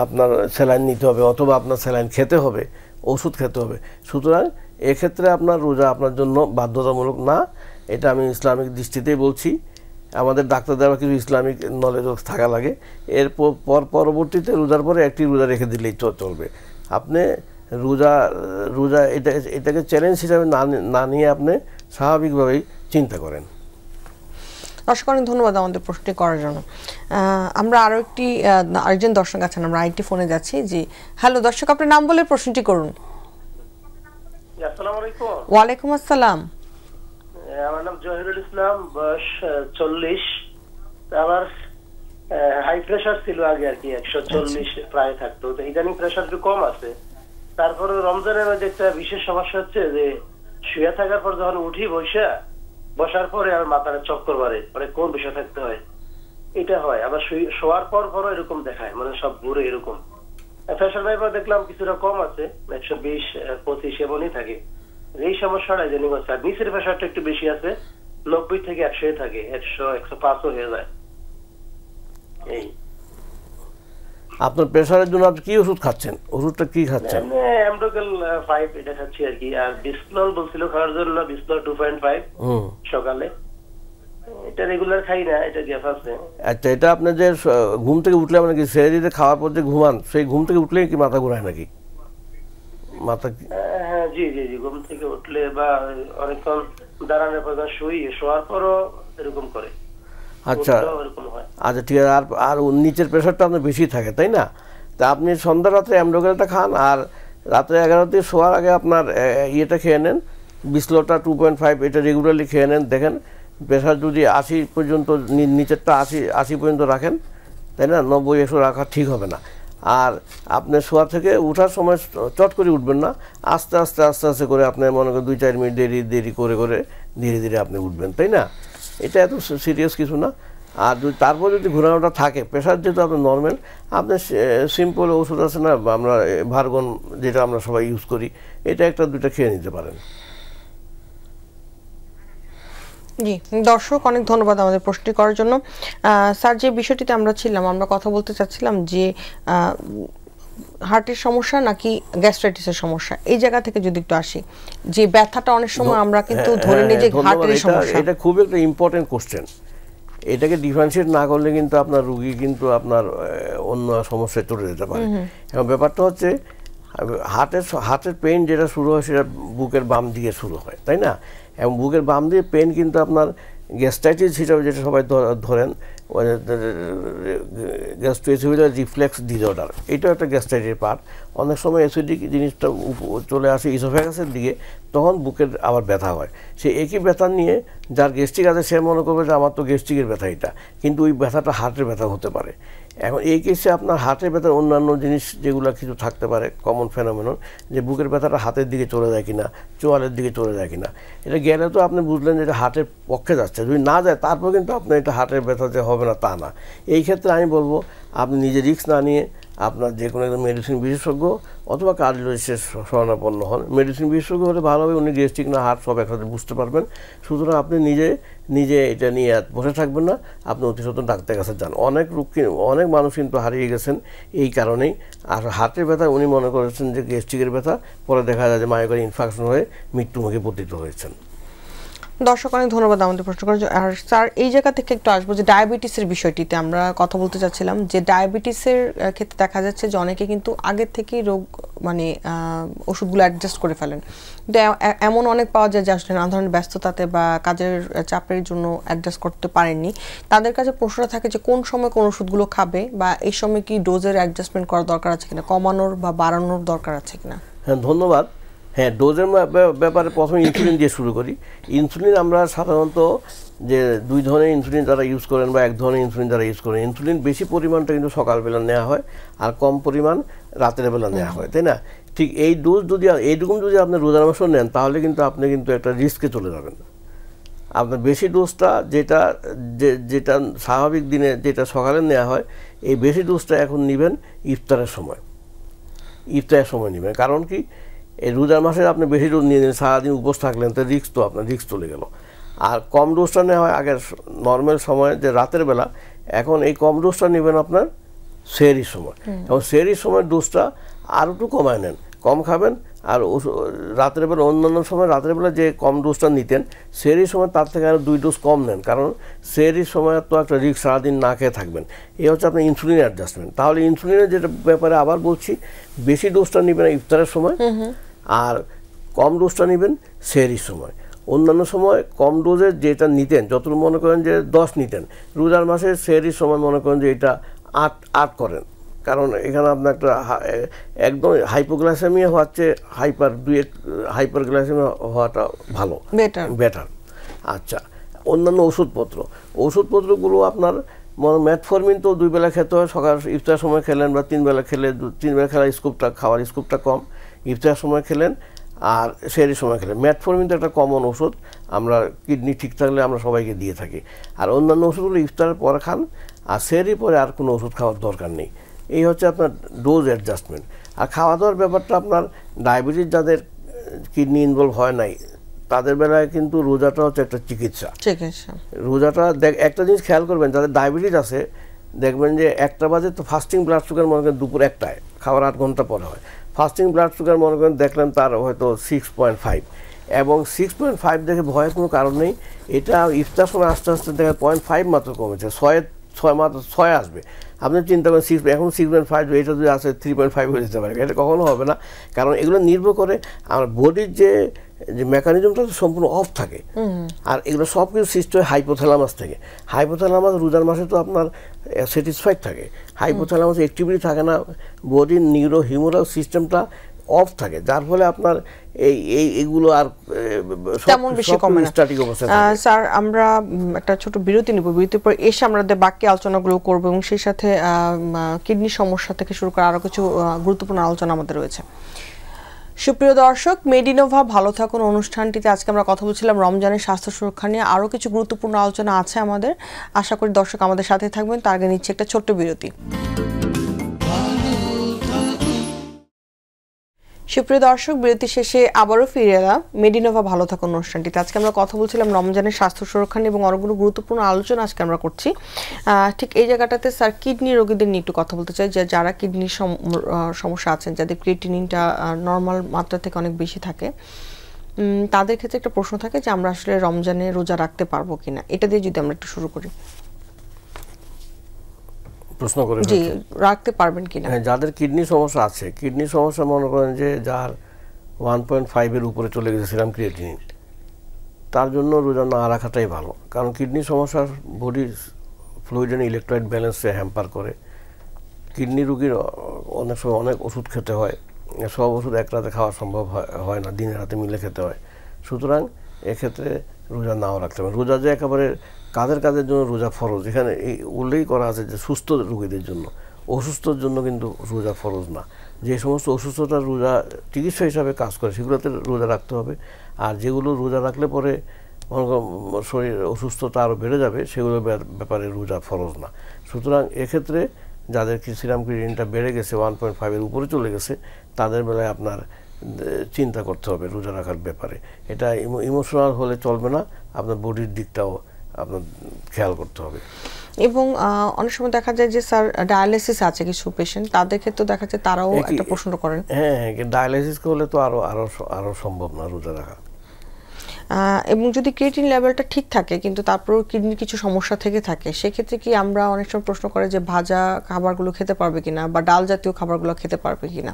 আপনার স্যালাইন নিতে হবে, অথবা আপনার স্যালাইন খেতে হবে, ওষুধ খেতে হবে। সুতরাং এক্ষেত্রে আপনার রোজা আপনার জন্য বাধ্যতামূলক না, এটা আমি ইসলামিক দৃষ্টিতেই বলছি। আমাদের ডাক্তারদের কিছু ইসলামিক নলেজও থাকা লাগে। এর পরবর্তীতে রোজার পরে একটি রোজা রেখে দিলেই চলবে। আপনি রোজা এটাকে চ্যালেঞ্জ হিসাবে না নিয়ে আপনি স্বাভাবিকভাবেই চিন্তা করেন। দর্শক অনেক ধন্যবাদ আমাদের প্রশ্নটি করার জন্য। আমরা আরেকজন দর্শক আছেন, আমরা আরেকটি ফোনে যাচ্ছি। জি হ্যালো দর্শক, আপনার নাম বলে প্রশ্নটি করুন। আসসালামু আলাইকুম। ওয়ালাইকুম আসসালাম। আমার নাম জহিরুল ইসলাম, বয়স 40। আমার হাই প্রেশার ছিল আগে আর কি, 140 প্রায় থাকতো, তো ইদানিং প্রেশার একটু কম আছে। তারপরে রমজানের মধ্যে একটা বিশেষ সমস্যা হচ্ছে যে শুয়ে থাকার পর যখন উঠি বসার পরে আমার মাথাটা চক্কর মারে, মানে কোন বিষয় থাকতে হয় এটা হয়। আবার শোয়ার পরও এরকম দেখায়, মানে সব ঘুরে এরকম। প্রেশার ভাইবার দেখলাম কিছুটা কম আছে, 120-25 এমনই থাকে। এই সমস্যাটা জানি হচ্ছে। আর নিচের প্রেশারটা একটু বেশি আছে, 90 থেকে 100 থাকে, 100-105 হয়ে যায়। এই আপনার প্রেশারের জন্য আপনি কি ওষুধ খাচ্ছেন? ওষুধটা কি খাচ্ছেন? অ্যামডোকেল 5 এটা খাচ্ছি আর কি। আর বিসপ্লল বলছিল খাওয়ার জন্য, বিসপ্লল 2.5 সকালে। এটা রেগুলার খাই না, এটা গ্যাস আছে। আচ্ছা, এটা আপনি যে ঘুম থেকে উঠলে মানে কি সেহরিতে খাওয়ার পর যে ঘুমান, সেই ঘুম থেকে উঠলেই কি মাথা ঘোরায় নাকি? মাথা হ্যাঁ জি জি জি, ঘুম থেকে উঠলে বা অনেকক্ষণ দাঁড়ানোর পর শোয়ার পরও এরকম করে। আচ্ছা আচ্ছা ঠিক আছে। আর নিচের প্রেশারটা আপনার বেশি থাকে তাই না? তা আপনি সন্ধ্যা রাত্রে অ্যামডোকেলটা খান, আর রাত্রে 11তে শোয়ার আগে আপনার ইয়েটা খেয়ে নেন, বিসপ্ললটা 2.5, এটা রেগুলারলি খেয়ে নেন। দেখেন প্রেশার যদি 80 পর্যন্ত, নিচেরটা 80 পর্যন্ত রাখেন, তাই না, 90-100 রাখা ঠিক হবে না। আর আপনি শোয়া থেকে ওঠার সময় চট করে উঠবেন না, আস্তে আস্তে আস্তে আস্তে করে আপনি মনে করেন 2-4 মিনিট দেরি করে ধীরে ধীরে আপনি উঠবেন, তাই না? এটা এত সিরিয়াস কিছু না। আর তারপর যদি ঘোরানোটা থাকে, প্রেশার যেহেতু আপনার নর্মাল, আপনি সিম্পল ওষুধ আছে না, আমরা ভার্গন যেটা আমরা সবাই ইউজ করি, এটা 1-2টা খেয়ে নিতে পারেন। জি দর্শক অনেক ধন্যবাদ আমাদের প্রশ্নটি করার জন্য। স্যার, যে বিষয়টিতে আমরা কথা বলতে চাচ্ছিলাম যে হার্টের সমস্যা নাকি গ্যাস্ট্রাইটিসের সমস্যা, এই জায়গা থেকে যদি একটু আসি, যে ব্যথাটা অনেক সময় আমরা কিন্তু ধরে নিই যে হার্টের সমস্যা। এটা খুব একটা ইম্পর্টেন্ট কোশ্চেন। এটাকে ডিফারেন্সিয়েট না করলে কিন্তু আপনার রোগী কিন্তু আপনার অন্য সমস্যায় চলে যেতে পারে। এবং ব্যাপারটা হচ্ছে হার্টের পেইন যেটা শুরু হয় সেটা বুকের বাম দিকে শুরু হয়, তাই না? এবং বুকের বাম দিয়ে পেইন কিন্তু আপনার গ্যাস্ট্রাইটিস হিসাবে যেটা সবাই ধরেন, গ্যাস্ট্রোএসোফেজিয়াল রিফ্লেক্স ডিসঅর্ডার, এটাও একটা গ্যাস্ট্রাইটিসের পার্ট। অনেক সময় অ্যাসিডিক জিনিসটা চলে আসে ইসোফেগাসের দিকে, তখন বুকের আবার ব্যথা হয়। সে একই ব্যথা নিয়ে যার গ্যাস্ট্রিক আছে সে মনে করবে যে আমার তো গ্যাস্ট্রিকের ব্যথা এটা, কিন্তু ওই ব্যথাটা হার্টের ব্যথা হতে পারে। এখন এই কেসে আপনার হার্টের ব্যথার অন্যান্য জিনিস যেগুলো কিছু থাকতে পারে, কমন ফেনোমেনন, যে বুকের ব্যথাটা হাতের দিকে চলে যায় কিনা, চোয়ালের দিকে চলে যায় কিনা, এটা গেলে তো আপনি বুঝলেন যে এটা হার্টের পক্ষে যাচ্ছে। যদি না যায় তারপর কিন্তু আপনার এটা হার্টের ব্যথা যে হবে না তা না। এই ক্ষেত্রে আমি বলবো আপনি নিজে রিস্ক না নিয়ে আপনার যে কোনো একজন মেডিসিন বিশেষজ্ঞ অথবা কার্ডিওলজিস্টের শরণাপন্ন হন। মেডিসিন বিশেষজ্ঞ হলে ভালো হবে, উনি গ্যাস্ট্রিক না হার্ট সব একসাথে বুঝতে পারবেন। সুতরাং আপনি নিজে এটা নিয়ে বসে থাকবেন না, আপনি অতি সত্ত্বর ডাক্তারের কাছে যান। অনেক মানুষ কিন্তু হারিয়ে গেছেন এই কারণেই। আর হার্টের ব্যথা উনি মনে করেছেন যে গ্যাস্ট্রিকের ব্যথা, পরে দেখা যায় যে মায়োকার্ডিয়াল ইনফার্কশন হয়ে মৃত্যুমুখে পতিত হয়েছেন। দর্শক অনেক ধন্যবাদ আমাদের প্রশ্ন করার জন্য। আর স্যার, এই জায়গা থেকে একটু আসবো যে ডায়াবেটিসের বিষয়টিতে আমরা কথা বলতে চাচ্ছিলাম, যে ডায়াবেটিসের ক্ষেত্রে দেখা যাচ্ছে যে অনেকে কিন্তু আগের থেকেই রোগ মানে ওষুধগুলো অ্যাডজাস্ট করে ফেলেন, কিন্তু এমন অনেক পাওয়া যায় যে আসলে নানা ধরনের ব্যস্ততাতে বা কাজের চাপের জন্য অ্যাডজাস্ট করতে পারেননি। তাদের কাছে প্রশ্নটা থাকে যে কোন সময় কোন ওষুধগুলো খাবে, বা এই সময় কি ডোজের অ্যাডজাস্টমেন্ট করার দরকার আছে কিনা, কমানোর বা বাড়ানোর দরকার আছে কিনা? হ্যাঁ ধন্যবাদ। হ্যাঁ, ডোজের ব্যাপারে প্রথমে ইনসুলিন দিয়ে শুরু করি। ইনসুলিন আমরা সাধারণত যে 2 ধরনের ইনসুলিন যারা ইউজ করেন বা 1 ধরনের ইনসুলিন যারা ইউজ করেন, ইনসুলিন বেশি পরিমাণটা কিন্তু সকালবেলা নেওয়া হয় আর কম পরিমাণ রাতের বেলা নেওয়া হয়, তাই না? ঠিক এই ডোজ এইরকম যদি আপনি রোজার মাসে নেন তাহলে কিন্তু আপনি কিন্তু একটা রিস্কে চলে যাবেন। আপনার বেশি ডোজটা যেটা স্বাভাবিক দিনে যেটা সকালে নেওয়া হয়, এই বেশি ডোজটা এখন নেবেন ইফতারের সময় নেবেন। কারণ কি, এই রোজার মাসে আপনি বেশি ডোজ নিয়ে নিলেন, সারাদিন উপোস থাকলেন, তো রিস্ক তো আপনার রিস্ক চলে গেল। আর কম ডোজটা নেওয়া হয় আগের নর্মাল সময় যে রাতের বেলা, এখন এই কম ডোজটা নেবেন আপনার সেহরির সময়, এবং সেহরির সময় ডোজটা আরও একটু কমায় নেন, কম খাবেন। আর রাতের বেলা অন্যান্য সময় রাতের বেলা যে কম ডোজটা নিতেন সেহরির সময় তার থেকে আরও 2 ডোজ কম নেন, কারণ সেহরির সময় তো একটা রিস্ক, সারাদিন না খেয়ে থাকবেন। এই হচ্ছে আপনার ইনসুলিন অ্যাডজাস্টমেন্ট। তাহলে ইনসুলিনের যেটা ব্যাপারে আবার বলছি, বেশি ডোজটা নেবেন ইফতারের সময়, আর কম ডোজটা নেবেন সেহরির সময়। অন্যান্য সময় কম ডোজের যেটা নিতেন, যতটুকু মনে করেন যে 10 নিতেন, রোজার মাসে সেহরির সময় মনে করেন যে এটা 8 করেন, কারণ এখানে আপনার একটা একদম হাইপোগ্লাইসেমিয়া হচ্ছে হাইপারগ্লাইসেমিয়া হওয়াটা ভালো, বেটার। আচ্ছা, অন্যান্য ওষুধপত্রগুলো আপনার ম্যাটফরমিন তো 2 বেলা খেতে হয়, সকাল ইফতার সময় খেলেন, বা 3 বেলা খেলে 3 বেলা খেলা খাওয়ার স্কোপটা কম, ইফতার সময় খেলেন আর সেহরির সময় খেলেন। ম্যাটফরমিন তো একটা কমন ওষুধ, আমরা কিডনি ঠিক থাকলে আমরা সবাইকে দিয়ে থাকি। আর অন্যান্য ওষুধগুলো ইফতারের পরে খান, আর সেহরির পরে আর কোনো ওষুধ খাওয়ার দরকার নেই। এই হচ্ছে আপনার ডোজ অ্যাডজাস্টমেন্ট। আর খাওয়া দাওয়ার ব্যাপারটা আপনার ডায়াবেটিস যাদের কিডনি ইনভলভ হয় নাই তাদের বেলায় কিন্তু রোজাটা হচ্ছে একটা চিকিৎসা। রোজাটা একটা জিনিস খেয়াল করবেন, যাদের ডায়াবেটিস আছে দেখবেন যে 1টা বাজে তো ফাস্টিং ব্লাড সুগার মনে করেন দুপুর 1টায়, খাওয়ার 8 ঘন্টা পরে হয়। ফাস্টিং ব্লাড সুগার মনে করেন দেখলেন তার হয়তো 6.5, এবং 6.5 দেখে ভয়ের কোনো কারণ নেই। এটা ইফতার সময় আস্তে আস্তে দেখে 0.5 মাত্র কমেছে, 6 আসবে। আপনি চিন্তা করেন এখন 6.5, এটা যদি আসে 3.5 হয়ে যেতে পারে, এটা কখনো হবে না। কারণ এগুলো নির্ভর করে আমার বডির যে মেকানিজমটা সম্পূর্ণ অফ থাকে, আর এগুলো সব কিছু সৃষ্টি হয় হাইপোথ্যালামাস থেকে। হাইপোথ্যালামাস রোজার মাসে তো আপনার স্যাটিসফাইড থাকে, হাইপোথ্যালামাস অ্যাক্টিভিটি থাকে না, বডির হিউমারাল সিস্টেমটা অফ থাকে, যার ফলে আপনার এইগুলো আর তেমন বেশি কমে না। স্যার, আমরা একটা ছোট বিরতি নিব, বিরতির পর এসে আমরা বাকি আলোচনাগুলো করব, এবং সেই সাথে কিডনি সমস্যা থেকে শুরু করে আরো কিছু গুরুত্বপূর্ণ আলোচনা আমাদের রয়েছে। সুপ্রিয় দর্শক, মেডিনোভা ভালো থাকুন অনুষ্ঠানটিতে আজকে আমরা কথা বলছিলাম রমজানের স্বাস্থ্য সুরক্ষা নিয়ে। আরও কিছু গুরুত্বপূর্ণ আলোচনা আছে আমাদের, আশা করি দর্শক আমাদের সাথে থাকবেন। তার আগে নিচ্ছে একটা ছোট্ট বিরতি। সুপ্রিয় দর্শক, বিরতি শেষে আবারও ফিরে এলাম মেডিনোভা ভালো থাকুন অনুষ্ঠানটিতে। আজকে আমরা কথা বলছিলাম রমজানের স্বাস্থ্য সুরক্ষা নিয়ে, এবং অনেকগুলো গুরুত্বপূর্ণ আলোচনা আজকে আমরা করছি। ঠিক এই জায়গাটাতে স্যার কিডনি রোগীদের নিয়ে একটু কথা বলতে চাই, যে যারা কিডনির সমস্যা আছেন, যাদের ক্রিয়েটিনিনটা নর্মাল মাত্রা থেকে অনেক বেশি থাকে, তাদের ক্ষেত্রে একটা প্রশ্ন থাকে যে আমরা আসলে রমজানে রোজা রাখতে পারবো কিনা। এটা দিয়ে যদি আমরা একটু শুরু করি। প্রশ্ন করে জি, রাখতে পারবেন কিনা। হ্যাঁ, যাদের কিডনি সমস্যা আছে, কিডনি সমস্যা মনে করেন যে যার 1.5 এর উপরে চলে গেছে সিরাম ক্রিয়েটিনিন, তার জন্য রোজা না রাখাটাই ভালো। কারণ কিডনি সমস্যা বডির ফ্লুইড এন্ড ইলেকট্রোলাইট ব্যালেন্সে হ্যাম্পার করে। কিডনি রোগীর অনেক সময় অনেক ওষুধ খেতে হয়, সব ওষুধ এক রাতে খাওয়া সম্ভব হয় না, দিনে রাতে মিলে খেতে হয়। সুতরাং এক্ষেত্রে রোজা নাও রাখতে হবে। রোজা যে একেবারে কাদের জন্য রোজা ফরজ, এখানে এই উল্লেখ করা আছে যে সুস্থ রোগীদের জন্য, অসুস্থর জন্য কিন্তু রোজা ফরজ না। যে সমস্ত অসুস্থতার রোজা চিকিৎসা হিসাবে কাজ করে সেগুলোতে রোজা রাখতে হবে, আর যেগুলো রোজা রাখলে পরে শরীর অসুস্থতা আরও বেড়ে যাবে সেগুলোর ব্যাপারে রোজা ফরজ না। সুতরাং এক্ষেত্রে যাদের সিরাম ক্রিয়েটিনিনটা বেড়ে গেছে 1.5 এর উপরে চলে গেছে, তাদের বেলায় আপনার চিন্তা করতে হবে রোজা রাখার ব্যাপারে। এটা ইমোশনাল হলে চলবে না, আপনার বডির দিকটাও আপনার খেয়াল করতে হবে। এবং অনেক সময় দেখা যায় যে স্যার ডায়ালিসিস আছে কিছু পেশেন্ট, তাদের ক্ষেত্রে দেখা যায় তারাও একটা প্রশ্ন করেন। হ্যাঁ, ডায়ালিসিস করলে তো আরো সম্ভব না রোজা রাখা। এবং যদি ক্রিয়েটিন লেভেলটা ঠিক থাকে কিন্তু তারপরেও কিডনির কিছু সমস্যা থেকে থাকে, সেক্ষেত্রে কি আমরা অনেক সময় প্রশ্ন করে যে ভাজা খাবারগুলো খেতে পারবে কিনা, বা ডাল জাতীয় খাবারগুলো খেতে পারবে কিনা।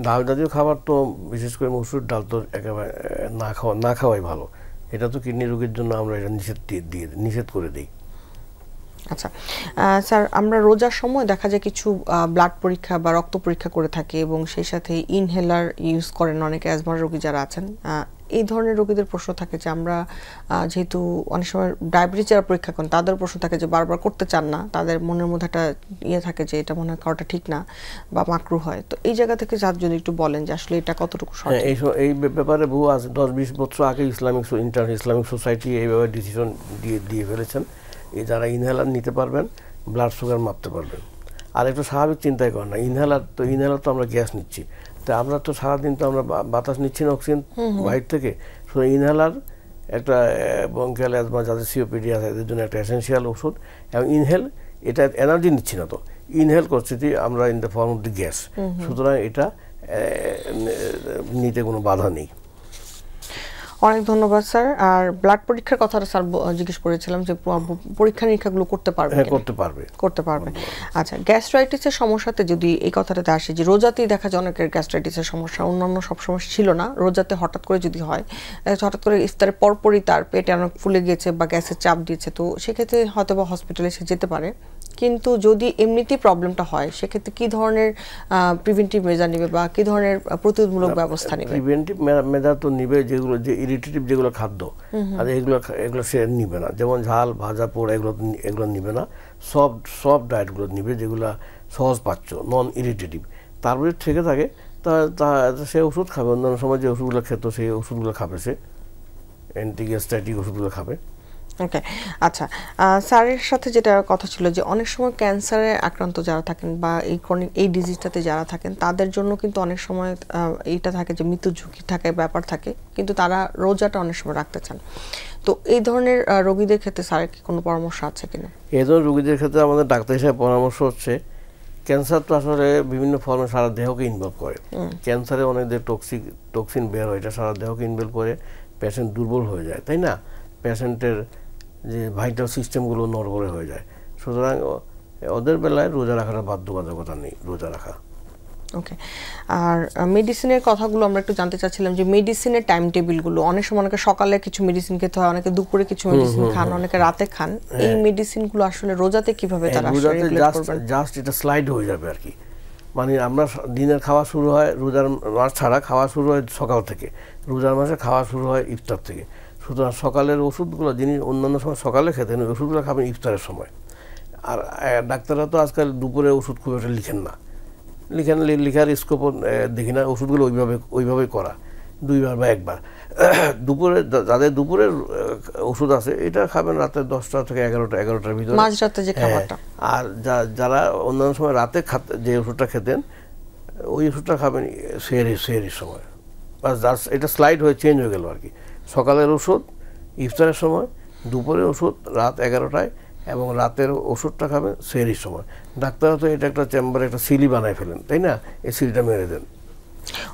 ডাল জাতীয় খাবার তো বিশেষ করে মসুর ডাল তো একেবারে না খাওয়াই ভালো। এটা তো কিডনি রোগীর জন্য আমরা এটা নিষেধ করে দিই। আচ্ছা স্যার, আমরা রোজার সময় দেখা যায় কিছু ব্লাড পরীক্ষা বা রক্ত পরীক্ষা করে থাকি, এবং সেই সাথে ইনহেলার ইউজ করেন অনেকে অ্যাজমার রোগী যারা আছেন। এই ধরনের রোগীদের প্রশ্ন থাকে যে আমরা যেহেতু অনেক সময় ডায়াবেটিস যারা পরীক্ষা করেন তাদের প্রশ্ন থাকে যে বারবার করতে চান না, তাদের মনের মধ্যে একটা থাকে যে এটা মনে হয় করাটা ঠিক না বা মাকরু হয়। তো এই জায়গা থেকে যার জন্য একটু বলেন যে আসলে এটা কতটুকু সঠিক। এই ব্যাপারে বহু আছে, 10-20 বছর আগে ইসলামিক সোসাইটি এইভাবে ডিসিশন দিয়ে ফেলেছেন। যারা ইনহেলার নিতে পারবেন ব্লাড সুগার মাপতে পারবেন। আর একটু স্বাভাবিক চিন্তাই করেন না, ইনহেলার তো আমরা গ্যাস নিচ্ছি, তা আমরা তো সারাদিন তো আমরা বাতাস নিচ্ছি না অক্সিজেন বাইরে থেকে, সুতরাং ইনহেলার একটা ব্রঙ্কিয়াল অ্যাজমা যাদের সিওপিডি আছে এদের জন্য একটা এসেন্সিয়াল ওষুধ। এবং ইনহেল এটা এনার্জি নিচ্ছি না, তো ইনহেল করছি আমরা in the form of the gas, সুতরাং এটা নিতে কোনো বাধা নেই। অনেক ধন্যবাদ স্যার। আর ব্লাড পরীক্ষার কথাটা স্যার জিজ্ঞেস করেছিলাম যে পরীক্ষা নিরীক্ষাগুলো করতে পারবে? হ্যাঁ, করতে পারবে। আচ্ছা, গ্যাস্ট্রাইটিসের সমস্যাতে যদি এই কথাটাতে আসে যে রোজাতেই দেখা যায় অনেকের গ্যাস্ট্রাইটিসের সমস্যা, অন্যান্য সব সমস্যা ছিল না, রোজাতে হঠাৎ করে যদি হয়, হঠাৎ করে ইফতারের পরপরই তার পেটে অনেক ফুলে গিয়েছে বা গ্যাসের চাপ দিয়েছে, তো সেক্ষেত্রে হয়তো বা হসপিটালে সে যেতে পারে। কিন্তু যদি এমনিতেই প্রবলেমটা হয় সেক্ষেত্রে কি ধরনের প্রিভেন্টিভ মেজার নেবে বা কি ধরনের প্রতিরোধমূলক ব্যবস্থা নেবে? প্রিভেন্টিভ মেজার তো নিবে যেগুলো, যে ইরিটেটিভ যেগুলো খাদ্য আর এগুলো সে নিবে না, যেমন ঝাল ভাজা পোড়া এগুলো নিবে না, সব ডায়েটগুলো নিবে যেগুলো সহজ পাচ্য, নন ইরিটেটিভ। তারপরে থেকে থাকে তা সে ওষুধ খাবে, অন্যান্য সময় যে ওষুধগুলো খেত সেই ওষুধগুলো খাবে, সে অ্যান্টিগ্যাস্ট্রাইটিক ওষুধগুলো খাবে। ওকে, আচ্ছা স্যারের সাথে যেটা কথা ছিল যে অনেক সময় ক্যান্সারে আক্রান্ত যারা থাকেন বা এই ডিজিজটাতে যারা থাকেন তাদের জন্য কিন্তু অনেক সময় এইটা থাকে যে মৃত্যু ঝুঁকি থাকে, ব্যাপার থাকে, কিন্তু তারা রোজাটা অনেক সময় রাখতে চান। তো এই ধরনের রোগীদের ক্ষেত্রে স্যারের কি কোনো পরামর্শ আছে কিনা? এই ধরনের রোগীদের ক্ষেত্রে আমাদের ডাক্তার হিসেবে পরামর্শ হচ্ছে, ক্যান্সার তো আসলে বিভিন্ন ফর্মে সারা দেহকে ইনভলভ করে। ক্যান্সারে অনেক যে টক্সিন বের হয়, এটা সারা দেহকে ইনভলভ করে, পেশেন্ট দুর্বল হয়ে যায়, তাই না? পেশেন্টের যে ভাইটাল সিস্টেমগুলো নড়বড়ে হয়ে যায়, সুতরাং ওদের বেলায় রোজা রাখাটা বাধ্যবাধকতা নেই, রোজা রাখা। ওকে, আর মেডিসিনের কথাগুলো আমরা একটু জানতে চাচ্ছিলাম যে মেডিসিনের টাইম টেবিলগুলো, অনেক সময় অনেকে সকালে কিছু মেডিসিন খেতে হয়, অনেকে দুপুরে কিছু মেডিসিন খান, অনেকে রাতে খান, এই মেডিসিনগুলো আসলে রোজাতে কিভাবে তারা রেগুলেট করবেন? জাস্ট এটা স্লাইড হয়ে যাবে আর কি, মানে আমরা দিনের খাওয়া শুরু হয়, রোজার মাস ছাড়া খাওয়া শুরু হয় সকাল থেকে, রোজার মাসে খাওয়া শুরু হয় ইফতার থেকে। সুতরাং সকালের ওষুধগুলো যিনি অন্যান্য সময় সকালে খেতেন, ওই ওষুধগুলো খাবেন ইফতারের সময়। আর ডাক্তাররা তো আজকাল দুপুরে ওষুধ খুব একটা লিখেন না, লিখার স্কোপও দেখি না, ওষুধগুলো ওইভাবেই করা, 2 বার বা 1 বার। দুপুরে যাদের দুপুরের ওষুধ আছে এটা খাবেন রাতে 10টা থেকে 11টার ভিতরে, মাঝরাতে যে খাবারটা। আর যারা অন্যান্য সময় রাতে যে ওষুধটা খেতেন ওই ওষুধটা খাবেন সেহরির সময়। বাস এটা স্লাইড হয়ে চেঞ্জ হয়ে গেল আর কি, সকালের ওষুধ ইফতারের সময়, দুপুরের ওষুধ রাত 11টায়, এবং রাতের ওষুধটা খাবেন সেহরির সময়। ডাক্তাররা তো এটা একটা চেম্বারে একটা সিলি বানায় ফেলেন, তাই না? এই সিলিটা মেরে দেন।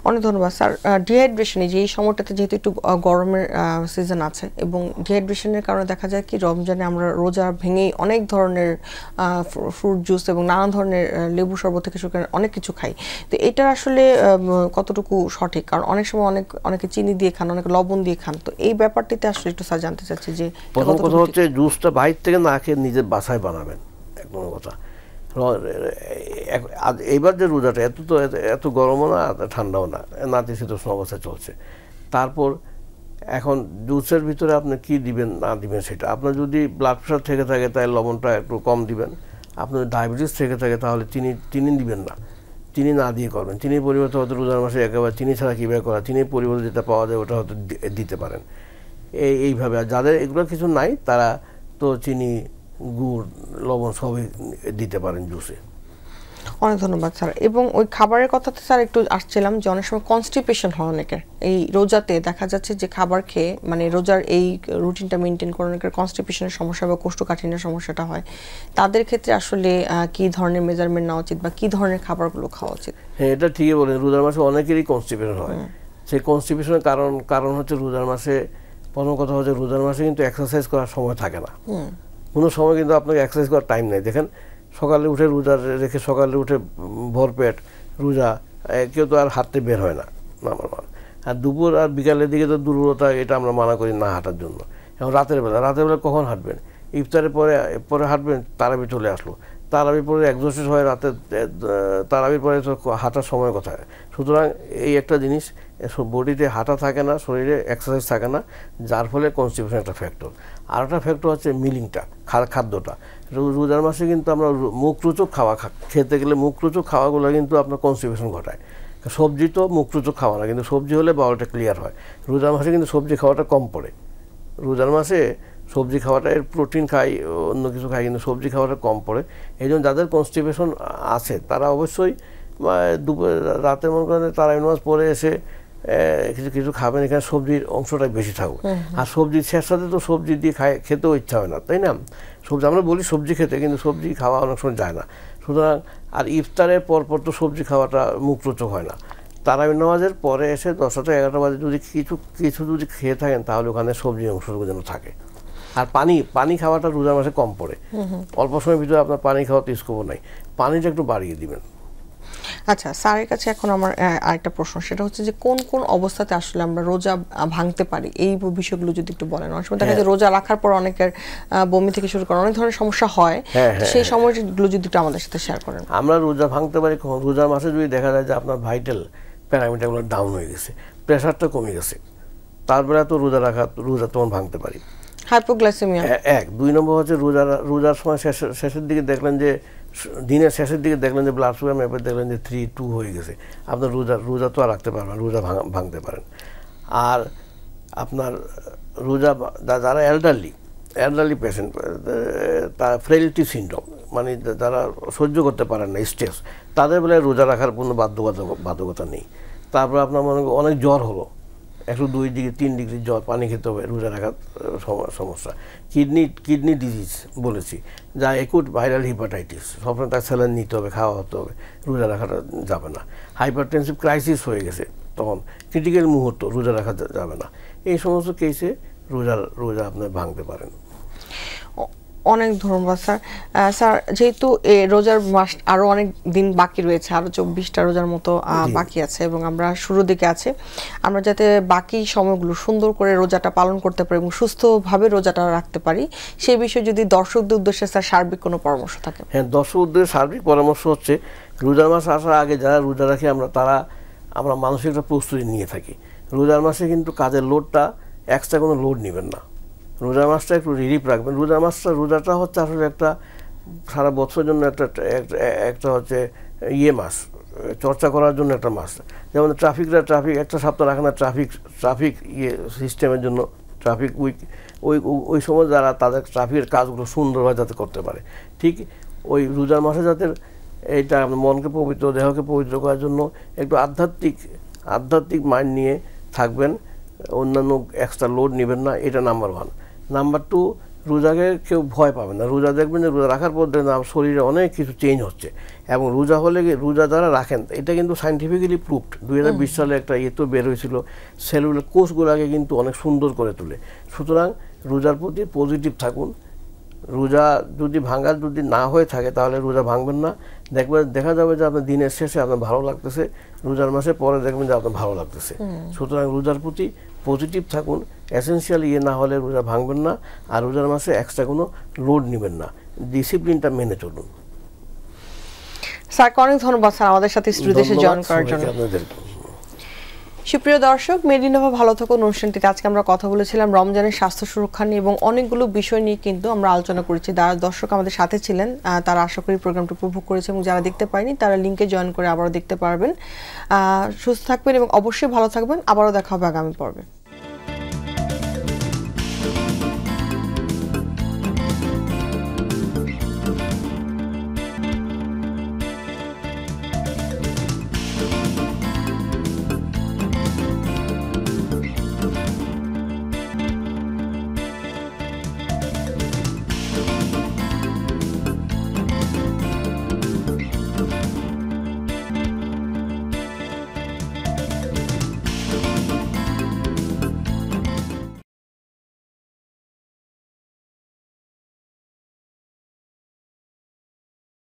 অনেক ধন্যবাদ স্যার। ডিহাইড্রেশনে যে এই সময়টাতে যেহেতু একটু গরমের সিজন আছে এবং ডিহাইড্রেশনের কারণে দেখা যায় কি রমজানে আমরা রোজা ভেঙেই অনেক ধরনের ফ্রুট জুস এবং নানান ধরনের লেবু শরবত থেকে শুরু করে অনেক কিছু খাই, তো এটা আসলে কতটুকু সঠিক? কারণ অনেক সময় অনেকে চিনি দিয়ে খান, অনেকে লবণ দিয়ে খান, তো এই ব্যাপারটিতে আসলে একটু স্যার জানতে চাচ্ছি যে প্রথম কথা হচ্ছে জুসটা বাইরে থেকে না খেয়ে নিজের বাসায় বানাবেন, এক নম্বর কথা। এইবার যে রোজাটা এত গরমও না ঠান্ডাও না, নাতিশীতোষ্ণ অবস্থায় চলছে। তারপর এখন জুসের ভিতরে আপনি কি দিবেন না দিবেন সেটা, আপনার যদি ব্লাড প্রেশার থেকে থাকে তাহলে লবণটা একটু কম দিবেন, আপনার ডায়াবেটিস থেকে থাকে তাহলে চিনি দিবেন না, চিনি না দিয়ে করবেন। চিনির পরিবর্তে হয়তো রোজার মাসে একেবারে চিনি ছাড়া কীভাবে করা, চিনির পরিবর্তে যেটা পাওয়া যায় ওটা হয়তো দিতে পারেন এইভাবে। আর যাদের এগুলো কিছু নাই তারা তো চিনি, গুড়, লবণ সবই দিতে পারেন জুসে। অনেক ধন্যবাদ স্যার। এবং ওই খাবারের কথাতে স্যার একটু আসছিলাম যে অনেক সময় কনস্টিপেশন হয় অনেকের, এই রোজাতে দেখা যাচ্ছে যে খাবার খেয়ে মানে রোজার এই রুটিনটা মেনটেন করে অনেকের কনস্টিপেশনের সমস্যা বা কোষ্ঠকাঠিন্যের সমস্যাটা হয়, তাদের ক্ষেত্রে আসলে কি ধরনের মেজারমেন্ট নেওয়া উচিত বা কি ধরনের খাবারগুলো খাওয়া উচিত? হ্যাঁ, এটা ঠিকই বলেন, রোজার মাসে অনেকেরই কনস্টিপেশন হয়। সেই কনস্টিপেশনের কারণ হচ্ছে রোজার মাসে, প্রথম কথা হচ্ছে রোজার মাসে কিন্তু এক্সারসাইজ করার সময় থাকে না, কোনো সময় কিন্তু আপনাকে এক্সারসাইজ করার টাইম নেই। দেখেন সকালে উঠে রোজা রেখে সকালে উঠে ভরপেট রোজা, কেউ তো আর হাঁটতে বের হয় না আমার মান। আর দুপুর আর বিকালের দিকে তো দুর্বলতা, এটা আমরা মানা করি না হাঁটার জন্য। এবং রাতের বেলা কখন হাঁটবেন? ইফতারের পরে হাঁটবেন, তারাবি চলে আসলো, তারাবির পরে এক্সস্টেড হয় রাতে, তারাবির পরে তো হাঁটার সময় কোথায়? সুতরাং এই একটা জিনিস, বডিতে হাঁটা থাকে না, শরীরে এক্সারসাইজ থাকে না, যার ফলে কনস্টিপেশন একটা ফ্যাক্টর। আর একটা ফ্যাক্টর হচ্ছে মিলিংটা, খাদ্যটা। রোজার মাসে কিন্তু আমরা মুখরোচক খাওয়া খেতে গেলে মুখরোচক খাওয়াগুলো কিন্তু আপনার কনস্টিপেশন ঘটায়। সবজি তো মুখরোচক খাওয়া না, কিন্তু সবজি হলে বাউলটা ক্লিয়ার হয়। রোজার মাসে কিন্তু সবজি খাওয়াটা কম পড়ে, রোজার মাসে সবজি খাওয়াটা, এর প্রোটিন খাই, অন্য কিছু খাই, কিন্তু সবজি খাওয়াটা কম পড়ে। এই জন্য যাদের কনস্টিপেশন আছে তারা অবশ্যই দুপুর রাতে মনে করেন তারাবি নামাজ পড়ে এসে কিছু কিছু খাবেন, এখানে সবজির অংশটা বেশি থাকুক। আর সবজির শেষ সাথে তো সবজি দিয়ে খেতেও ইচ্ছা হয় না, তাই না? সবজি আমরা বলি সবজি খেতে, কিন্তু সবজি খাওয়া অনেক সময় যায় না। সুতরাং আর ইফতারের পরপর তো সবজি খাওয়াটা মুখরোচক হয় না। তারাবি নামাজের পরে এসে 10টা থেকে 11টা বাজে যদি কিছু যদি খেয়ে থাকেন তাহলে ওখানে সবজি অংশটুকু যেন থাকে। আর পানি খাওয়াটা রোজার মাসে কম পড়ে, অল্প সময়ের ভিতরে আপনার পানি খাওয়াতে স্কোপ নাই, পানিটা একটু বাড়িয়ে দিবেন। আচ্ছা, স্যারের কাছে এখন আমার আরেকটা প্রশ্ন, সেটা হচ্ছে যে কোন কোন অবস্থাতে আসলে আমরা রোজা ভাঙতে পারি, এই বিষয়গুলো যদি একটু বলেন। অনেক সময় দেখা যায় রোজা রাখার পর অনেকের বমি থেকে শুরু করে অনেক ধরনের সমস্যা হয়, সেই সময়গুলো যদি একটু আমাদের সাথে শেয়ার করেন। আমরা রোজা ভাঙতে পারি কখন? রোজার মাসে যদি দেখা যায় যে আপনার ভাইটাল প্যারামিটারগুলো ডাউন হয়ে গেছে, প্রেশারটা কমে গেছে, তারপরে তো রোজা তখন ভাঙতে পারি। হাইপোগ্লাইসেমিয়া 1, 2 নম্বর হচ্ছে রোজার সময় শেষের দিকে দেখলেন যে দিনের শেষের দিকে দেখলেন যে ব্লাড সুগার ম্যাপে দেখলেন যে 3-2 হয়ে গেছে, আপনার রোজা তো আর রাখতে পারবেন, রোজা ভাঙতে পারেন। আর আপনার রোজা যারা এল্ডারলি পেশেন্ট, তার ফ্রেইলিটি সিনড্রোম, মানে যারা সহ্য করতে পারেন না স্ট্রেস, তাদের বেলায় রোজা রাখার কোনো বাধ্যকতা নেই। তারপর আপনার মনে অনেক জ্বর হলো, 102 ডিগ্রি 3 ডিগ্রি জ্বর, পানি খেতে হবে, রোজা রাখার সমস্যা। কিডনি ডিজিজ বলেছি, যা একুট ভাইরাল হিপাটাইটিস, সবসময় তার স্যালাইন নিতে হবে, খাওয়া হতে হবে, রোজা রাখাটা যাবে না। হাইপারটেনসিভ ক্রাইসিস হয়ে গেছে, তখন ক্রিটিক্যাল মুহূর্ত, রোজা রাখা যাবে না। এই সমস্ত কেসে রোজা আপনি ভাঙতে পারেন। অনেক ধন্যবাদ স্যার। স্যার, যেহেতু রোজার মাস আরো অনেক দিন বাকি রয়েছে, আরো 24টা রোজার মতো বাকি আছে এবং আমরা শুরুর দিকে আছি, আমরা যাতে বাকি সময়গুলো সুন্দর করে রোজাটা পালন করতে পারি এবং সুস্থভাবে রোজাটা রাখতে পারি, সেই বিষয়ে যদি দর্শকদের উদ্দেশ্যে স্যার সার্বিক কোনো পরামর্শ থাকে। হ্যাঁ, দর্শকদের সার্বিক পরামর্শ হচ্ছে রোজার মাস আসার আগে যারা রোজা রাখি আমরা মানসিক একটা প্রস্তুতি নিয়ে থাকি। রোজার মাসে কিন্তু কাজের লোডটা এক্সট্রা কোনো লোড নেবেন না, রোজার মাসটা একটু রিলিফ রাখবেন। রোজাটা হচ্ছে আসলে একটা সারা বছরের জন্য একটা হচ্ছে মাস, চর্চা করার জন্য একটা মাস। যেমন ট্রাফিক একটা সপ্তাহ রাখে না ট্রাফিক সিস্টেমের জন্য, ট্রাফিক উইক, ওই সময় যারা তাদের ট্রাফিকের কাজগুলো সুন্দরভাবে যাতে করতে পারে, ঠিক ওই রোজার মাসে যাতে এইটা মনকে পবিত্র, দেহকে পবিত্র করার জন্য একটু আধ্যাত্মিক মাইন্ড নিয়ে থাকবেন, অন্যান্য এক্সট্রা লোড নেবেন না, এটা নাম্বার 1। নাম্বার 2, রোজাকে কেউ ভয় পাবে না। রোজা দেখবেন যে রোজা রাখার পর দেখবেন শরীরে অনেক কিছু চেঞ্জ হচ্ছে, এবং রোজা যারা রাখেন, এটা কিন্তু সাইন্টিফিক্যালি প্রুভড। 2020 সালে একটা তো বের হয়েছিল, সেলুলার কোষগুলোকে কিন্তু অনেক সুন্দর করে তোলে। সুতরাং রোজার প্রতি পজিটিভ থাকুন। রোজা যদি ভাঙার যদি না হয়ে থাকে তাহলে রোজা ভাঙবেন না, দেখা যাবে যে আপনার দিনের শেষে আপনার ভালো লাগতেছে, রোজার মাসে পরে দেখবেন যে আপনার ভালো লাগতেছে। সুতরাং রোজার প্রতি পজিটিভ থাকুন, এসেনশিয়াল না হলে রোজা ভাঙবেন না, আর রোজার মাসে এক্সট্রা কোনো লোড নেবেন না, ডিসিপ্লিনটা মেনে চলুন। স্যার, অনেক ধন্যবাদ স্যার আমাদের সাথে স্টুডিওতে এসে জয়েন করার জন্য। সুপ্রিয় দর্শক, মেডিনোভা ভালো থাকুন অনুষ্ঠানটিতে আজকে আমরা কথা বলেছিলাম রমজানের স্বাস্থ্য সুরক্ষা নিয়ে এবং অনেকগুলো বিষয় নিয়ে কিন্তু আমরা আলোচনা করেছি। যারা দর্শক আমাদের সাথে ছিলেন তারা আশা করি প্রোগ্রামটি উপভোগ করেছে, এবং যারা দেখতে পারেনি তারা লিঙ্কে জয়েন করে আবারও দেখতে পারবেন। সুস্থ থাকবেন এবং অবশ্যই ভালো থাকবেন। আবারও দেখা হবে আগামী পর্বে।